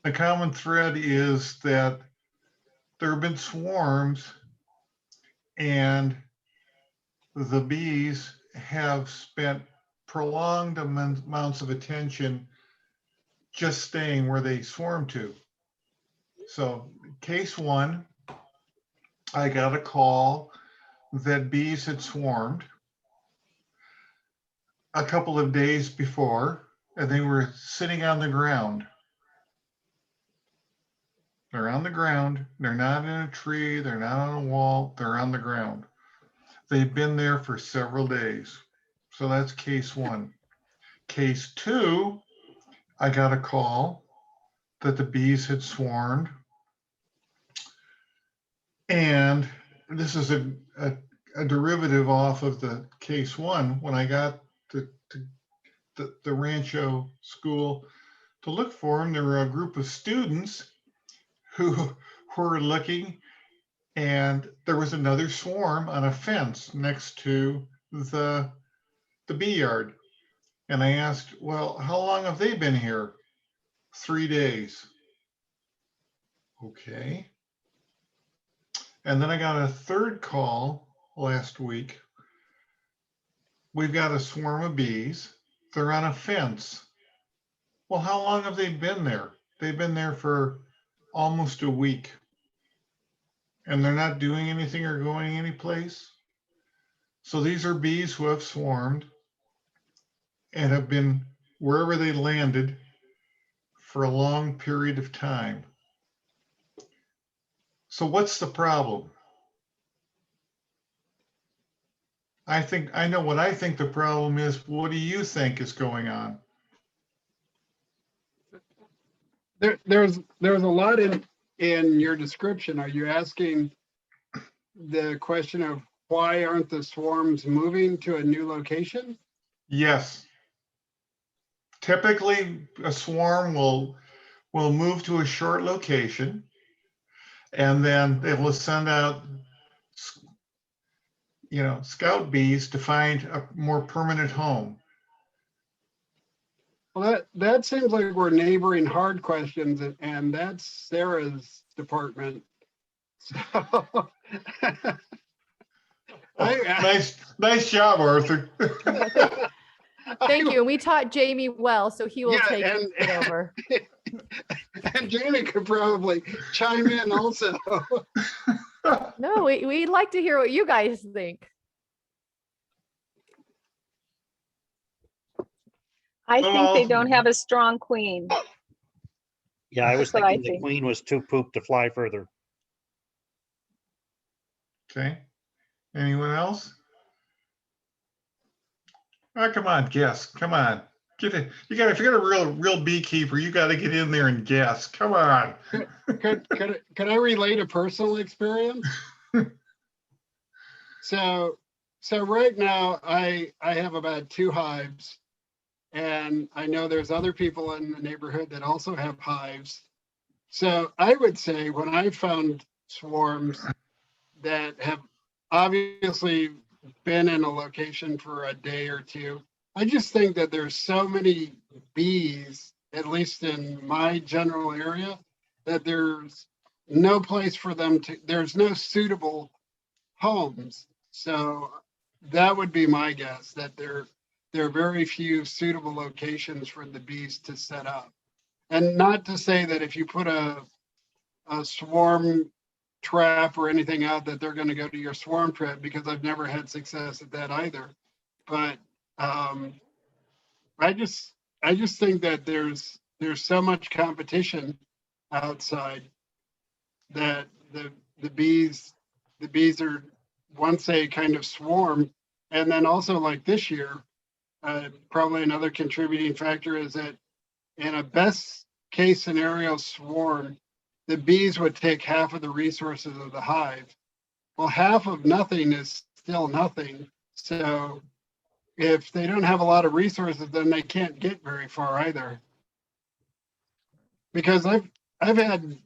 The common thread is that there have been swarms and the bees have spent prolonged amounts of attention just staying where they swarm to. So case one, I got a call that bees had swarmed a couple of days before, and they were sitting on the ground. They're on the ground. They're not in a tree. They're not on a wall. They're on the ground. They've been there for several days. So that's case one. Case two, I got a call that the bees had swarmed. And this is a derivative off of the case one. When I got to the Rancho school to look for them, there were a group of students who were looking, and there was another swarm on a fence next to the bee yard. And I asked, well, how long have they been here? 3 days. Okay. And then I got a third call last week. We've got a swarm of bees. They're on a fence. Well, how long have they been there? They've been there for almost a week. And they're not doing anything or going anyplace. So these are bees who have swarmed and have been wherever they landed for a long period of time. So what's the problem? I know what I think the problem is. What do you think is going on? There's a lot in your description. Are you asking the question of why aren't the swarms moving to a new location? Yes. Typically, a swarm will move to a short location, and then they will send out, scout bees to find a more permanent home. Well, that seems like we're neighboring hard questions, and that's Sarah's department. So, Nice job, Arthur. Thank you. And we taught Jamie well, so he will take it over. And Jamie could probably chime in also. No, we'd like to hear what you guys think. I think they don't have a strong queen. Yeah, I was That's what I thinking the think. queen was too pooped to fly further. Okay. Anyone else? Oh, come on, guess. Come on. If you're a real beekeeper, you got to get in there and guess. Come on. Could I relate a personal experience? So right now I have about 2 hives, and I know there's other people in the neighborhood that also have hives. So I would say when I found swarms that have obviously been in a location for a day or two, I just think that there's so many bees, at least in my general area, that there's no place for them to, there's no suitable homes. So that would be my guess, that there are very few suitable locations for the bees to set up. And not to say that if you put a swarm trap or anything out that they're going to go to your swarm trap, because I've never had success at that either. But I just think that there's so much competition outside that the bees are, once they kind of swarm, and then also like this year, probably another contributing factor is that in a best case scenario swarm, the bees would take half of the resources of the hive. Well, half of nothing is still nothing. So if they don't have a lot of resources, then they can't get very far either. Because I've had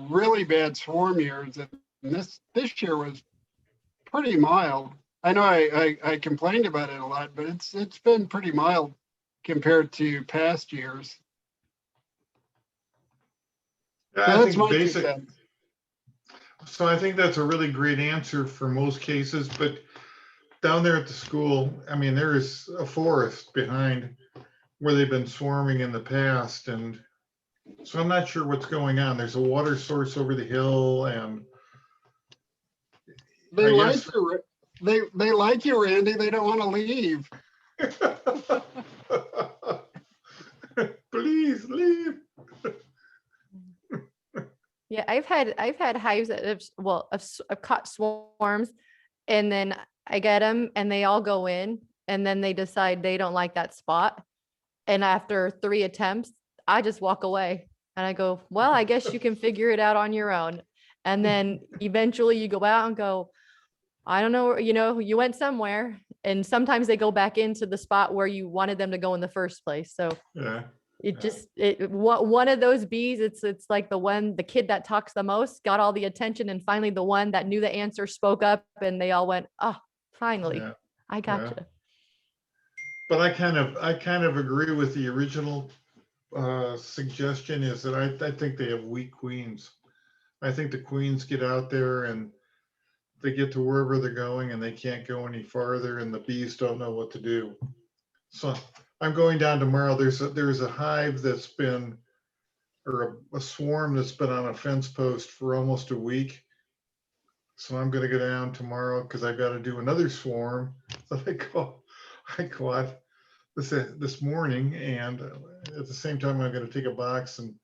really bad swarm years, and this year was pretty mild. I know I complained about it a lot, but it's been pretty mild compared to past years. Yeah, So I that's think my 2 basic. cents. So I think that's a really great answer for most cases, but down there at the school, I mean, there is a forest behind where they've been swarming in the past, and so I'm not sure what's going on. There's a water source over the hill, and They I like guess you. They like you, Randy. They don't want to leave. please leave. Yeah, I've had hives that I've caught swarms, and then I get them and they all go in, and then they decide they don't like that spot. And after 3 attempts, I just walk away and I go, well, I guess you can figure it out on your own. And then eventually you go out and go, I don't know, you went somewhere. And sometimes they go back into the spot where you wanted them to go in the first place. So Yeah. one of those bees, it's like the kid that talks the most got all the attention, and finally the one that knew the answer spoke up, and they all went, oh, finally, Yeah. I gotcha. But I kind of agree with the original suggestion, is that I think they have weak queens. I think the queens get out there and they get to wherever they're going and they can't go any farther, and the bees don't know what to do. So I'm going down tomorrow. There's a hive that's been, or a swarm that's been on a fence post for almost a week. So I'm going to go down tomorrow because I've got to do another swarm that I caught this morning, and at the same time I'm going to take a box and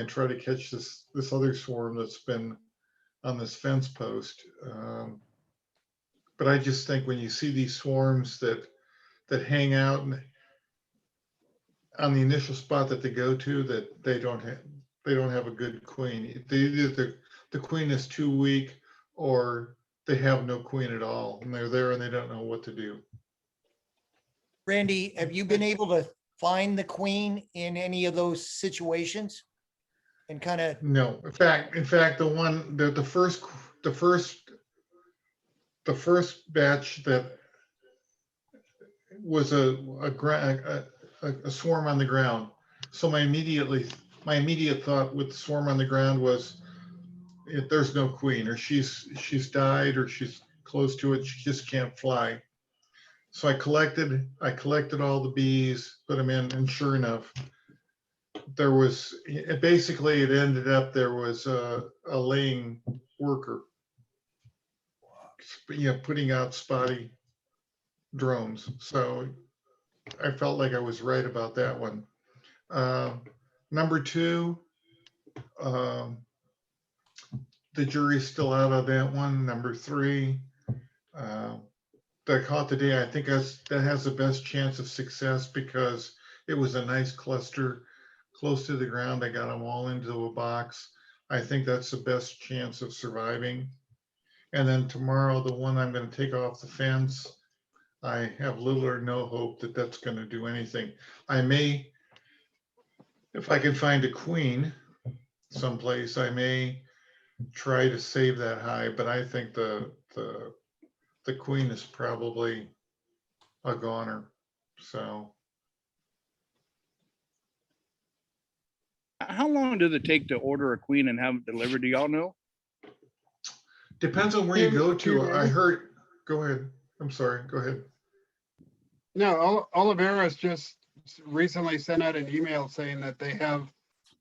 try to catch this other swarm that's been on this fence post. But I just think when you see these swarms that hang out on the initial spot that they go to, that they don't have a good queen. Either the queen is too weak, or they have no queen at all, and they're there and they don't know what to do. Randy, have you been able to find the queen in any of those situations? And kind of, No, in fact, the first batch that was a swarm on the ground. So my immediate thought with the swarm on the ground was, if there's no queen, or she's died, or she's close to it, she just can't fly. So I collected all the bees, put them in, and sure enough, there was, it ended up there was a laying worker, putting out spotty drones. So I felt like I was right about that one. Number 2, the jury's still out on that one. Number 3, that I caught today, I think that has the best chance of success because it was a nice cluster close to the ground. I got them all into a box. I think that's the best chance of surviving. And then tomorrow, the one I'm going to take off the fence, I have little or no hope that that's going to do anything. I may, if I can find a queen someplace, I may try to save that hive, but I think the queen is probably a goner. So How long does it take to order a queen and have it delivered? Do y'all know? depends on where you go to. I heard, go ahead. I'm sorry, go ahead. No, Oliveras just recently sent out an email saying that they have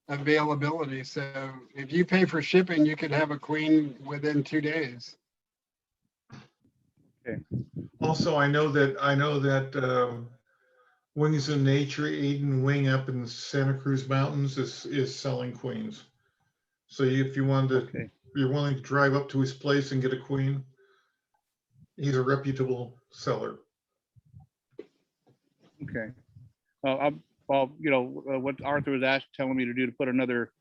availability. So if you pay for shipping, you could have a queen within 2 days. Also, I know that Wings of Nature, Eden Wing up in the Santa Cruz Mountains is selling queens. So if you wanted to, you're willing to drive up to his place and get a queen, he's a reputable seller. Okay. Well, what Arthur was telling me to do, to put another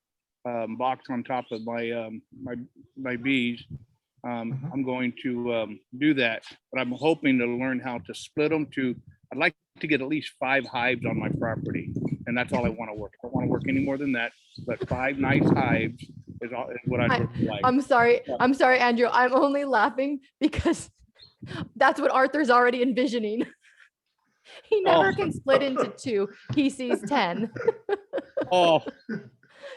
box on top of my bees. I'm going to do that, but I'm hoping to learn how to split them I'd like to get at least 5 hives on my property, and that's all I want to work. I don't want to work any more than that, but 5 nice hives is what I'd like. I'm sorry, Andrew. I'm only laughing because that's what Arthur's already envisioning. He never Oh. can split into 2. He sees 10. Oh,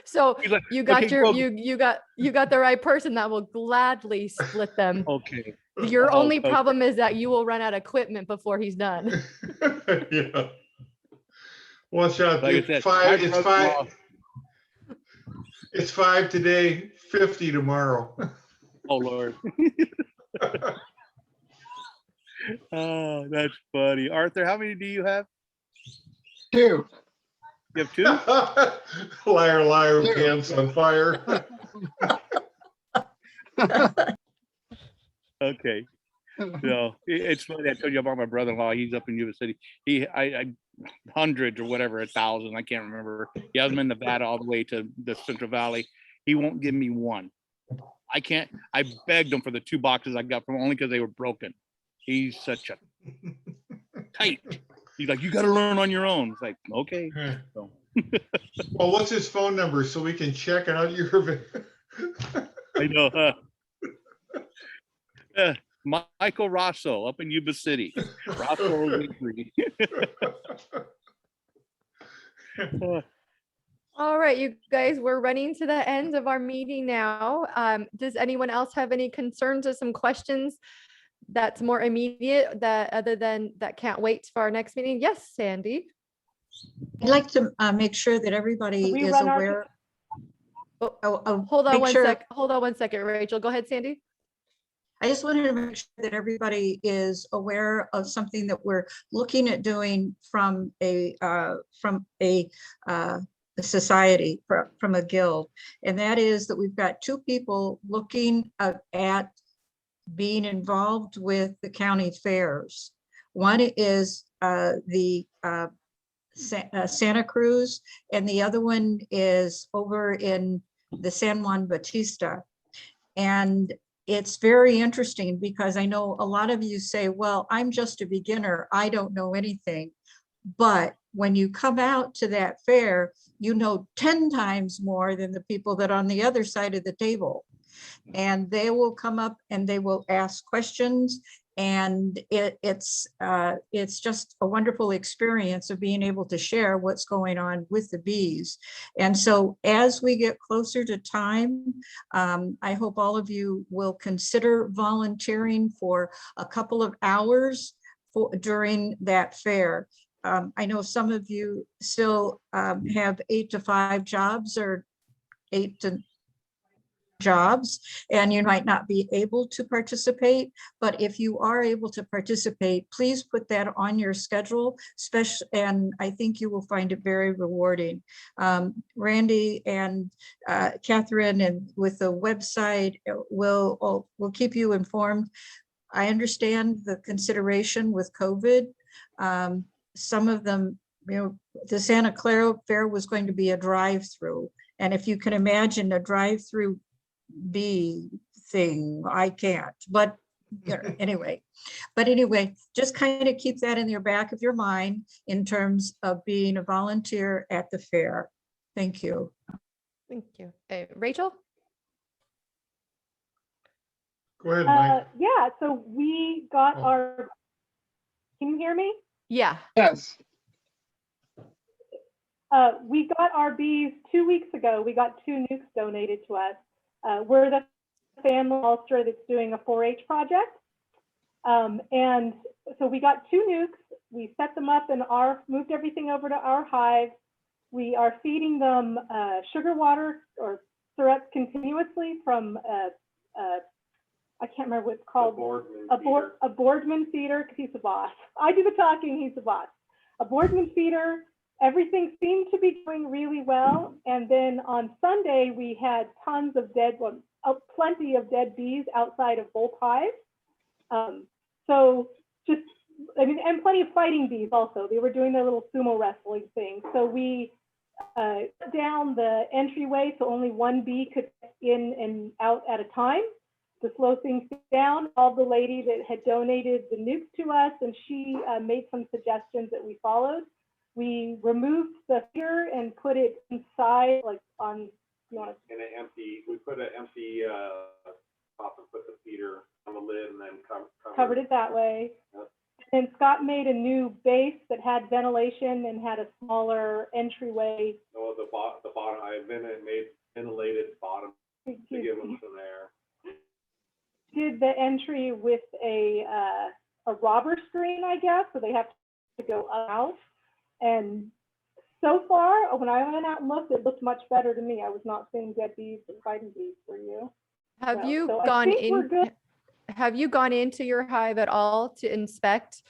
So He's like, you got "Okay, your go." you got the right person that will gladly split them. Okay. Your Oh, only okay. problem is that you will run out of equipment before he's done. Yeah. Watch out. Like I It's said, five. my It's brother-in-law- 5. It's 5 today, 50 tomorrow. Oh Lord. Oh, that's funny. Arthur, how many do you have? 2. You have 2? Liar, liar, Two. pants on fire. Okay. No, it's funny. I told you about my brother-in-law. He's up in Yuba City. I hundreds or whatever, 1,000. I can't remember. He has them in Nevada all the way to the Central Valley. He won't give me one. I can't. I begged him for the 2 boxes I got from only because they were broken. He's such a tight. He's like, you got to learn on your own. It's like, okay. So. Well, what's his phone number so we can check out your? I know. Michael Rosso up in Yuba City. Rosso Bakery. All right, you guys, we're running to the end of our meeting now. Does anyone else have any concerns or some questions that's more immediate that other than that can't wait for our next meeting? Yes, Sandy. I'd like to make sure that everybody We is run our- aware. Hold on make one sure- sec. Hold on 1 second, Rachel. Go ahead, Sandy. I just wanted to make sure that everybody is aware of something that we're looking at doing from a society, from a guild, and that is that we've got 2 people looking at being involved with the county fairs. One is the Santa Cruz, and the other one is over in the San Juan Bautista. And it's very interesting because I know a lot of you say, well, I'm just a beginner, I don't know anything. But when you come out to that fair, you know 10 times more than the people that are on the other side of the table. And they will come up and they will ask questions. And it's just a wonderful experience of being able to share what's going on with the bees. And so as we get closer to time, I hope all of you will consider volunteering for a couple of hours during that fair. I know some of you still have 8 to 5 jobs or 8 to jobs, and you might not be able to participate, but if you are able to participate, please put that on your schedule, and I think you will find it very rewarding. Randy and Catherine and with the website will keep you informed. I understand the consideration with COVID. Some of them, the Santa Clara Fair was going to be a drive-through, and if you can imagine a drive-through bee thing, I can't, but anyway, just kind of keep that in your back of your mind in terms of being a volunteer at the fair. Thank you. Thank you. Rachel? Go ahead, Mike. Yeah, so we got Oh. our, can you hear me? Yeah. Yes. We got our bees 2 weeks ago. We got 2 nukes donated to us. We're the family Ulster that's doing a 4-H project. And so we got 2 nukes. We set them up and moved everything over to our hive. We are feeding them sugar water or syrup continuously from I can't remember what it's called. A Boardman feeder, because he's the boss. I do the talking, he's the boss. A Boardman feeder. Everything seemed to be going really well. And then on Sunday, we had tons of plenty of dead bees outside of both hives. So and plenty of fighting bees also. They were doing their little sumo wrestling thing. So we down the entryway so only one bee could get in and out at a time to slow things down. Called the lady that had donated the nukes to us, and she made some suggestions that we followed. We removed the feeder and put it inside, like on, you want to? In an empty, we put an empty top and put the feeder on the lid and then covered it that way. Yep. And Scott made a new base that had ventilation and had a smaller entryway. No, the bottom, I made ventilated bottom to give them some air. Did the entry with a robber screen, I guess, so they have to go out. And so far, when I went out and looked, it looked much better to me. I was not seeing dead bees or fighting bees. For you? Have So- you so I gone think we're in? good. Have you gone into your hive at all to inspect,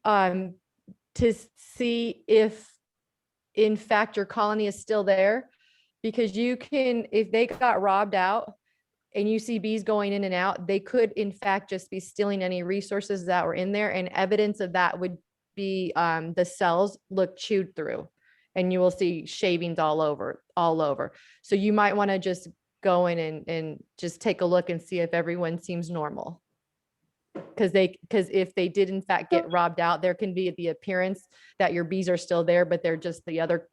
to see if in fact your colony is still there? Because you can, if they got robbed out and you see bees going in and out, they could in fact just be stealing any resources that were in there, and evidence of that would be the cells look chewed through, and you will see shavings all over. So you might want to just go in and just take a look and see if everyone seems normal. Because if they did in fact get robbed out, there can be the appearance that your bees are still there, but they're just the other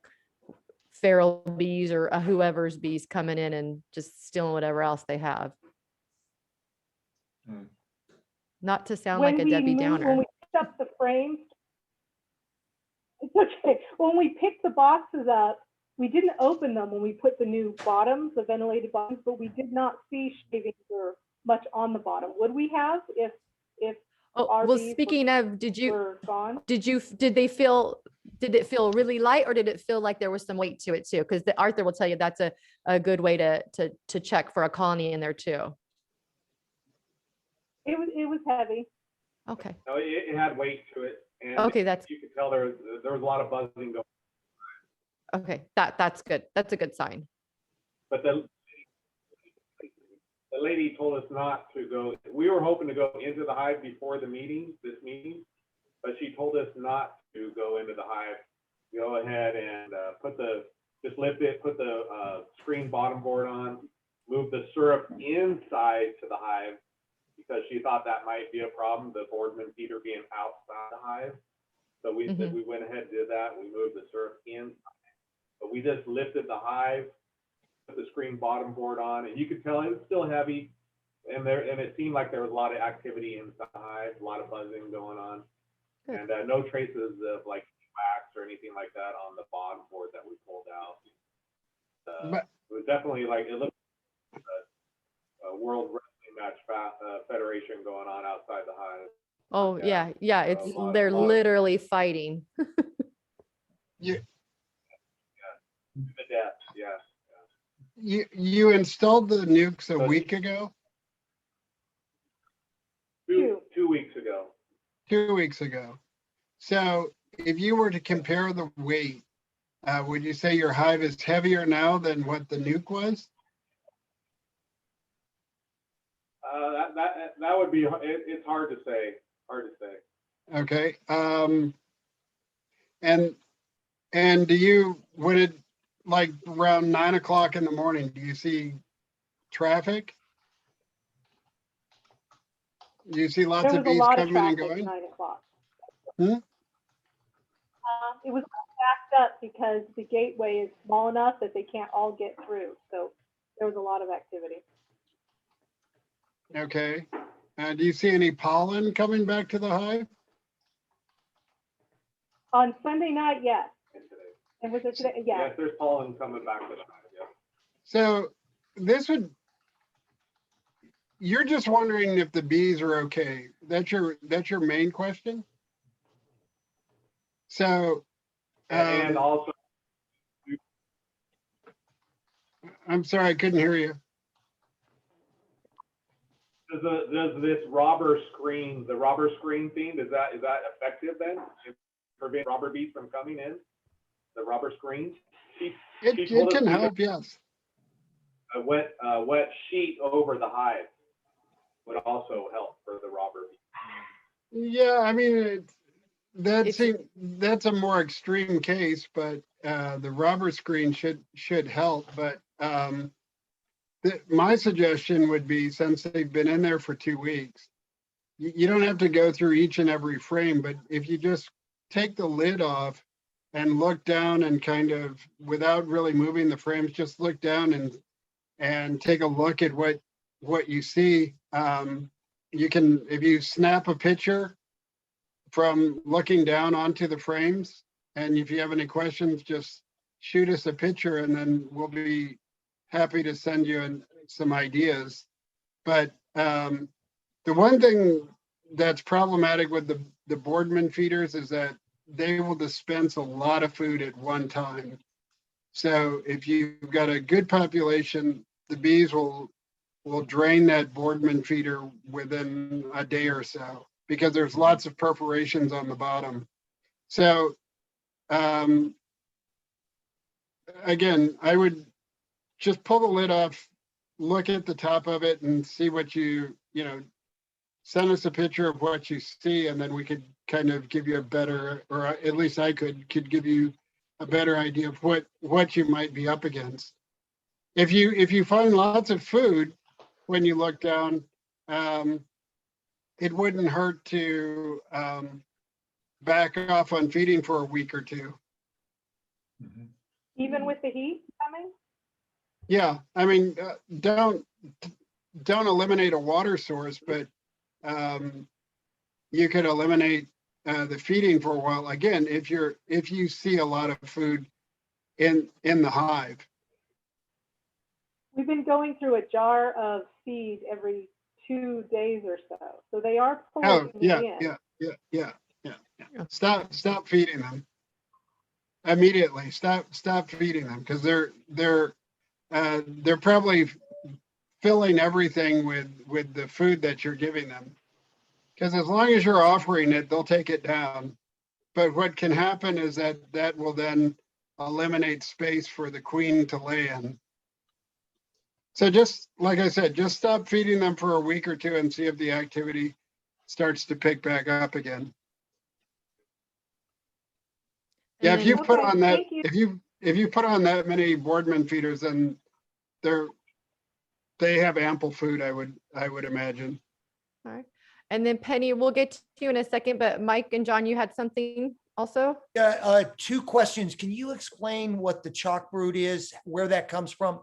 feral bees or whoever's bees coming in and just stealing whatever else they have. Not to sound like a Debbie Downer. When we picked up the frames, it's okay. When we picked the boxes up, we didn't open them when we put the new bottoms, the ventilated bottoms, but we did not see shavings or much on the bottom. Would we have if our Well, bees speaking of, did gone? it feel really light, or did it feel like there was some weight to it too? Because Arthur will tell you that's a good way to check for a colony in there too. It was heavy. Okay. No, it had weight to it. And Okay, that's you could tell there was a lot of buzzing going. okay. That's good. That's a good sign. But the lady told us not to go. We were hoping to go into the hive before this meeting, but she told us not to go into the hive. Go ahead and just lift it, put the screen bottom board on, move the syrup inside to the hive, because she thought that might be a problem, the boardman feeder being outside the hive. So we said we went ahead and did that. We moved the syrup inside. But we just lifted the hive, put the screen bottom board on, and you could tell it was still heavy, and it seemed like there was a lot of activity inside the hive, a lot of buzzing going on. Good. And no traces of like wax or anything like that on the bottom board that we pulled out. But- it was definitely like, it looked like a World Wrestling Match Federation going on outside the hive. Oh yeah. It's lot- they're a lot of- literally fighting. You, To the death, yeah. you installed the nukes a week ago? 2 weeks ago. 2 weeks ago. So if you were to compare the weight, would you say your hive is heavier now than what the nuke was? That would be, it's hard to say. Okay. And would it, like around 9 o'clock in the morning, do you see traffic? Do you see lots There of was a bees lot of coming and traffic at going? 9 o'clock. Hmm? It was backed up because the gateway is small enough that they can't all get through. So there was a lot of activity. Okay. Do you see any pollen coming back to the hive? On Sunday night, yes. And was it today? Yeah. Yes, there's pollen coming back to the hive, yeah. So you're just wondering if the bees are okay. That's your main question? So, And also, I'm sorry, I couldn't hear you. does this robber screen thing, is that effective then? Prevent robber bees from coming in? The robber screen? It can help, yes. A wet sheet over the hive would also help for the robber bee. Yeah, I mean, that's a more extreme case, but the rubber screen should help, but my suggestion would be, since they've been in there for 2 weeks, you don't have to go through each and every frame, but if you just take the lid off and look down and kind of, without really moving the frames, just look down and take a look at what you see. You can, if you snap a picture from looking down onto the frames, and if you have any questions, just shoot us a picture and then we'll be happy to send you some ideas. But the one thing that's problematic with the Boardman feeders is that they will dispense a lot of food at one time. So if you've got a good population, the bees will drain that Boardman feeder within a day or so, because there's lots of perforations on the bottom. So again, I would just pull the lid off, look at the top of it and see what you know, send us a picture of what you see, and then we could kind of give you a better, or at least I could give you a better idea of what you might be up against. If you find lots of food when you look down, it wouldn't hurt to back off on feeding for a week or two. Even with the heat coming? Yeah, I mean, don't eliminate a water source, but you could eliminate the feeding for a while. Again, if you see a lot of food in the hive. We've been going through a jar of feed every 2 days or so. So they are pulling Oh, yeah, in. yeah. Stop feeding them immediately. Stop feeding them, because they're probably filling everything with the food that you're giving them. Because as long as you're offering it, they'll take it down. But what can happen is that will then eliminate space for the queen to lay in. So just like I said, just stop feeding them for a week or two and see if the activity starts to pick back up again. Yeah, if you put on that, if you put on that many Boardman feeders, then they have ample food, I would imagine. All right. And then Penny, we'll get to you in a second, but Mike and John, you had something also? Yeah, 2 questions. Can you explain what the chalk brood is, where that comes from?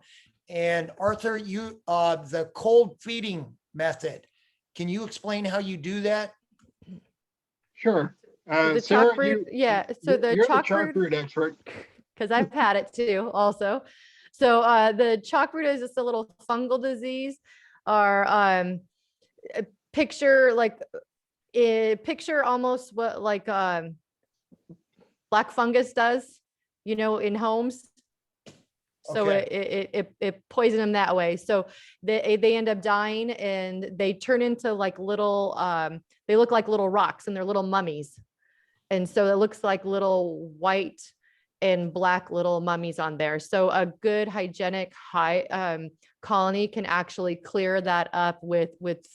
And Arthur, you the cold feeding method, can you explain how you do that? Sure. The Sarah, chalk brood, yeah. So the you're chalk the chalk brood expert. because I've had it too also. So the chalk brood is just a little fungal disease, or picture almost what like black fungus does, in homes. So it poisoned them that way. So they end up dying, and they turn into like little, they look like little rocks, and they're little mummies. And so it looks like little white and black little mummies on there. So a good hygienic colony can actually clear that up with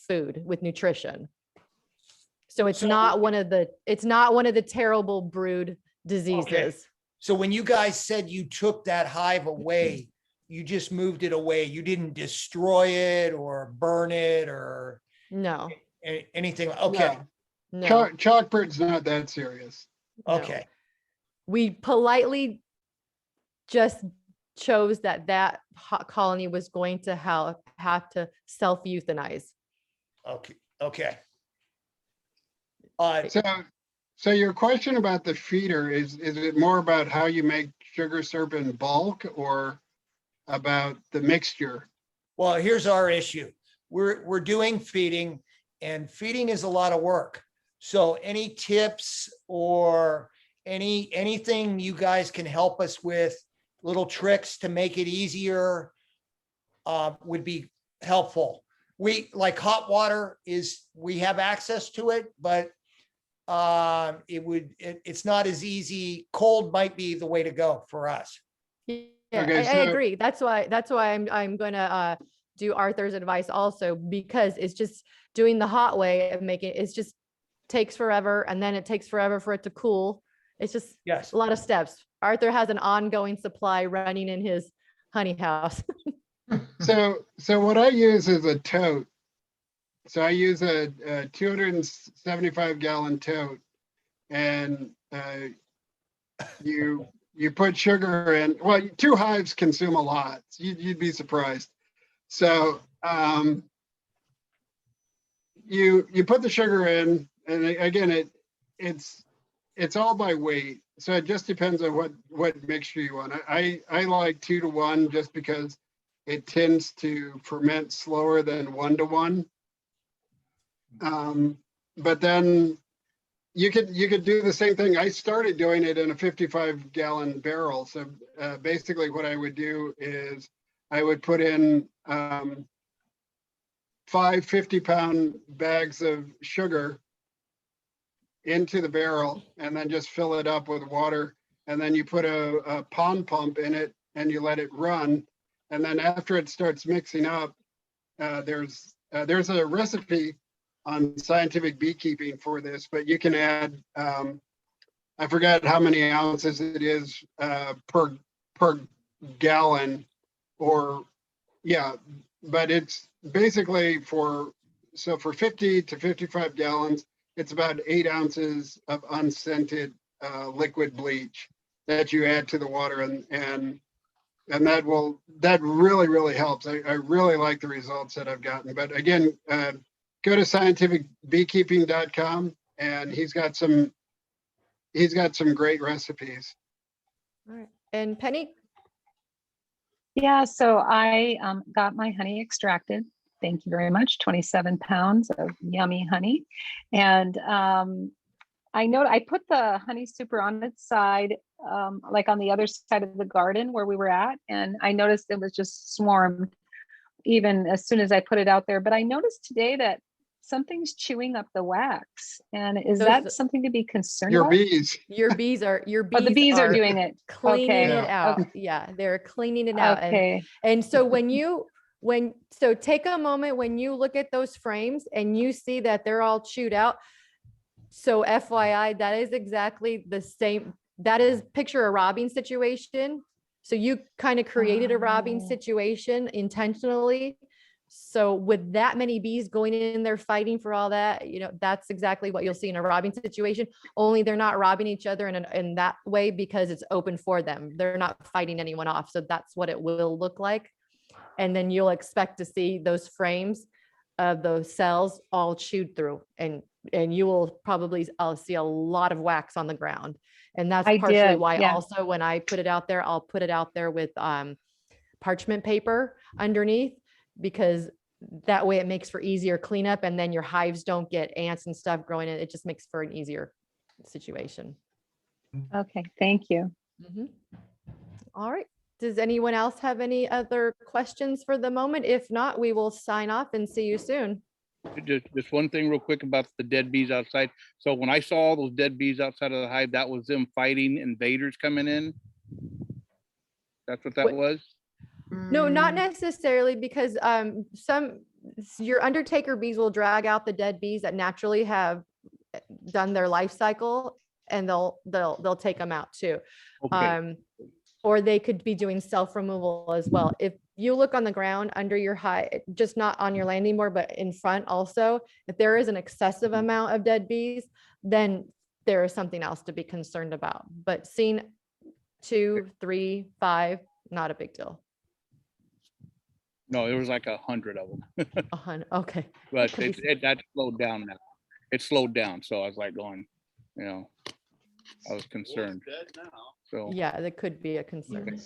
food, with nutrition. So it's not one of the terrible brood diseases. Okay. So when you guys said you took that hive away, you just moved it away. You didn't destroy it or burn it or no anything. Okay. No. Chalk brood's not that serious. Okay. No. We politely just chose that hot colony was going to have to self-euthanize. Okay. Okay. So your question about the feeder, is it more about how you make sugar syrup in bulk, or about the mixture? Well, here's our issue. We're doing feeding, and feeding is a lot of work. So any tips or anything you guys can help us with, little tricks to make it easier, would be helpful. We like hot water we have access to it, but it's not as easy. Cold might be the way to go for us. Yeah, okay, I agree. That's why I'm gonna do Arthur's advice also, because it's just doing the hot way of making it just takes forever, and then it takes forever for it to cool. It's just a lot of steps. Arthur has an ongoing supply running in his honey house. So what I use is a tote. So I use a 275 gallon tote, and you put sugar in. Well, 2 hives consume a lot. You'd be surprised. So you put the sugar in, and again, it's all by weight. So it just depends on what mixture you want. I like 2 to 1 just because it tends to ferment slower than 1 to 1. But then you could do the same thing. I started doing it in a 55 gallon barrel. So basically what I would do is I would put in 5 50-pound bags of sugar into the barrel, and then just fill it up with water. And then you put a pond pump in it and you let it run. And then after it starts mixing up, there's a recipe on scientific beekeeping for this, but you can add, I forgot how many ounces it is per gallon, or yeah, but it's basically for 50 to 55 gallons, it's about 8 ounces of unscented liquid bleach that you add to the water, and that really helps. I really like the results that I've gotten. But again, go to scientificbeekeeping.com, and he's got some great recipes. All right. And Penny? Yeah, so I got my honey extracted. Thank you very much. 27 pounds of yummy honey. And I know I put the honey super on its side, like on the other side of the garden where we were at. And I noticed it was just swarmed even as soon as I put it out there. But I noticed today that something's chewing up the wax. And is that something to be concerned Your about? bees. Your bees are The bees are doing it. Cleaning Okay. it out. Okay. Yeah, they're cleaning it out. Okay. And so so take a moment when you look at those frames and you see that they're all chewed out. So FYI, that is exactly the same. That is picture a robbing situation. So you kind of created a robbing situation intentionally. So with that many bees going in there fighting for all that, that's exactly what you'll see in a robbing situation. Only they're not robbing each other in that way because it's open for them. They're not fighting anyone off. So that's what it will look like. And then you'll expect to see those frames of those cells all chewed through, and you will probably see a lot of wax on the ground. And that's partially why also when I put it out there, I'll put it out there with parchment paper underneath, because that way it makes for easier cleanup, and then your hives don't get ants and stuff growing in. It just makes for an easier situation. Okay, thank you. All right. Does anyone else have any other questions for the moment? If not, we will sign off and see you soon. Just one thing real quick about the dead bees outside. So when I saw all those dead bees outside of the hive, that was them fighting invaders coming in. That's what that was? No, not necessarily, because your undertaker bees will drag out the dead bees that naturally have done their life cycle, and they'll take them out too. Okay. Or they could be doing self-removal as well. If you look on the ground under your hive, just not on your landing board, but in front also, if there is an excessive amount of dead bees, then there is something else to be concerned about. But seeing 2, 3, 5, not a big deal. No, there was like 100 of them. 100, okay. But that slowed down now. It slowed down. So I was like going, I was concerned. So yeah, that could be a concern.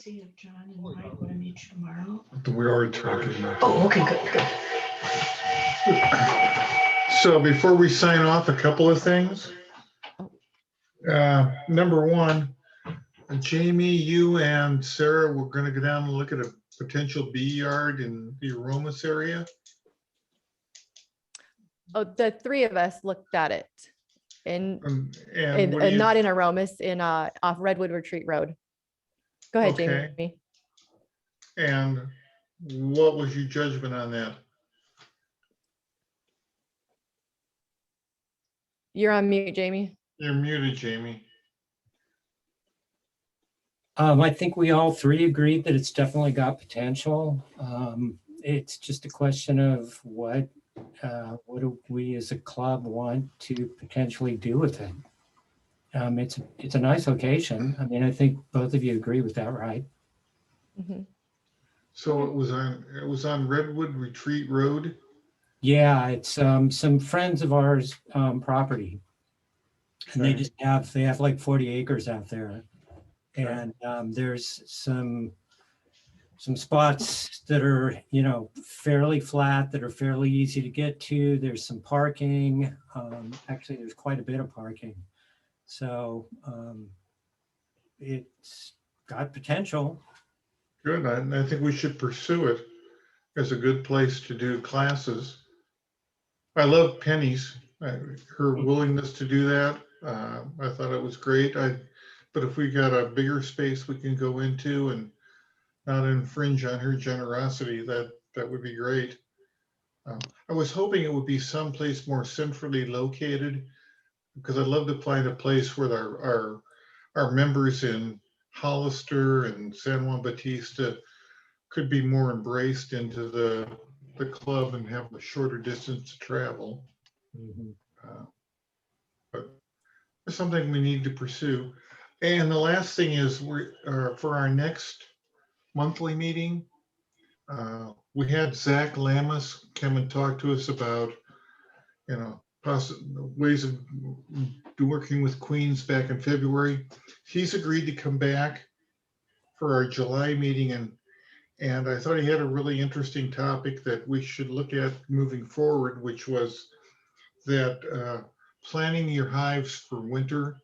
We are talking about. Oh, okay, good. So before we sign off, a couple of things. Number one, Jamie, you and Sarah, we're going to go down and look at a potential bee yard in the Aromas area. Oh, the 3 of us looked at it. And what not in Aromas, off Redwood Retreat Road. Go ahead, Okay. Jamie. And what was your judgment on that? You're on mute, Jamie. You're muted, Jamie. I think we all three agreed that it's definitely got potential. It's just a question of what do we as a club want to potentially do with it. It's a nice location. I mean, I think both of you agree with that, right? Mhm. So it was on Redwood Retreat Road. Yeah, it's some friends of ours property, and Okay. they have like 40 acres out there, and there's some spots that are, you know, fairly flat, that are fairly easy to get to. There's some parking. Actually, there's quite a bit of parking. So it's got potential. Good. I think we should pursue it as a good place to do classes. I love Penny's, her willingness to do that. I thought it was great. But if we got a bigger space we can go into and not infringe on her generosity, that would be great. I was hoping it would be someplace more centrally located, because I'd love to find a place where our members in Hollister and San Juan Bautista could be more embraced into the club and have a shorter distance to travel. But it's something we need to pursue. And the last thing is for our next monthly meeting, we had Zach Lamas come and talk to us about, you know, ways of working with Queens back in February. He's agreed to come back for our July meeting, and I thought he had a really interesting topic that we should look at moving forward, which was that planning your hives for winter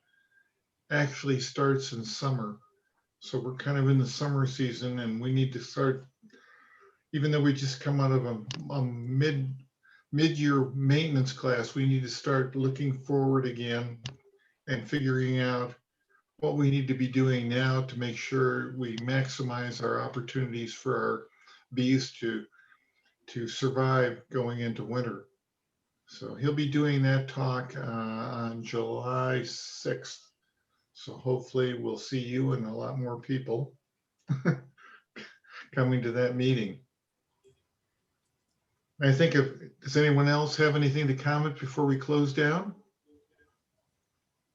actually starts in summer. So we're kind of in the summer season, and we need to start, even though we just come out of a mid-year maintenance class, we need to start looking forward again and figuring out what we need to be doing now to make sure we maximize our opportunities for our bees to survive going into winter. So he'll be doing that talk on July 6th. So hopefully we'll see you and a lot more people coming to that meeting. I think does anyone else have anything to comment before we close down?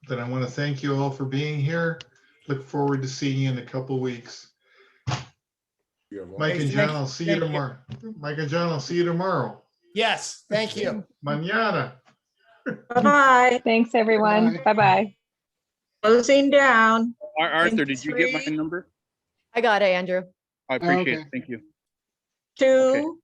Then I want to thank you all for being here. Look forward to seeing you in a couple weeks. Mike and John, I'll see you tomorrow. Mike and John, I'll see you tomorrow. Yes, thank you. Mañana. Bye-bye. Thanks, everyone. Bye-bye. Closing down. Arthur, did you get my number? I got it, Andrew. I appreciate Okay. it. Thank you. 2,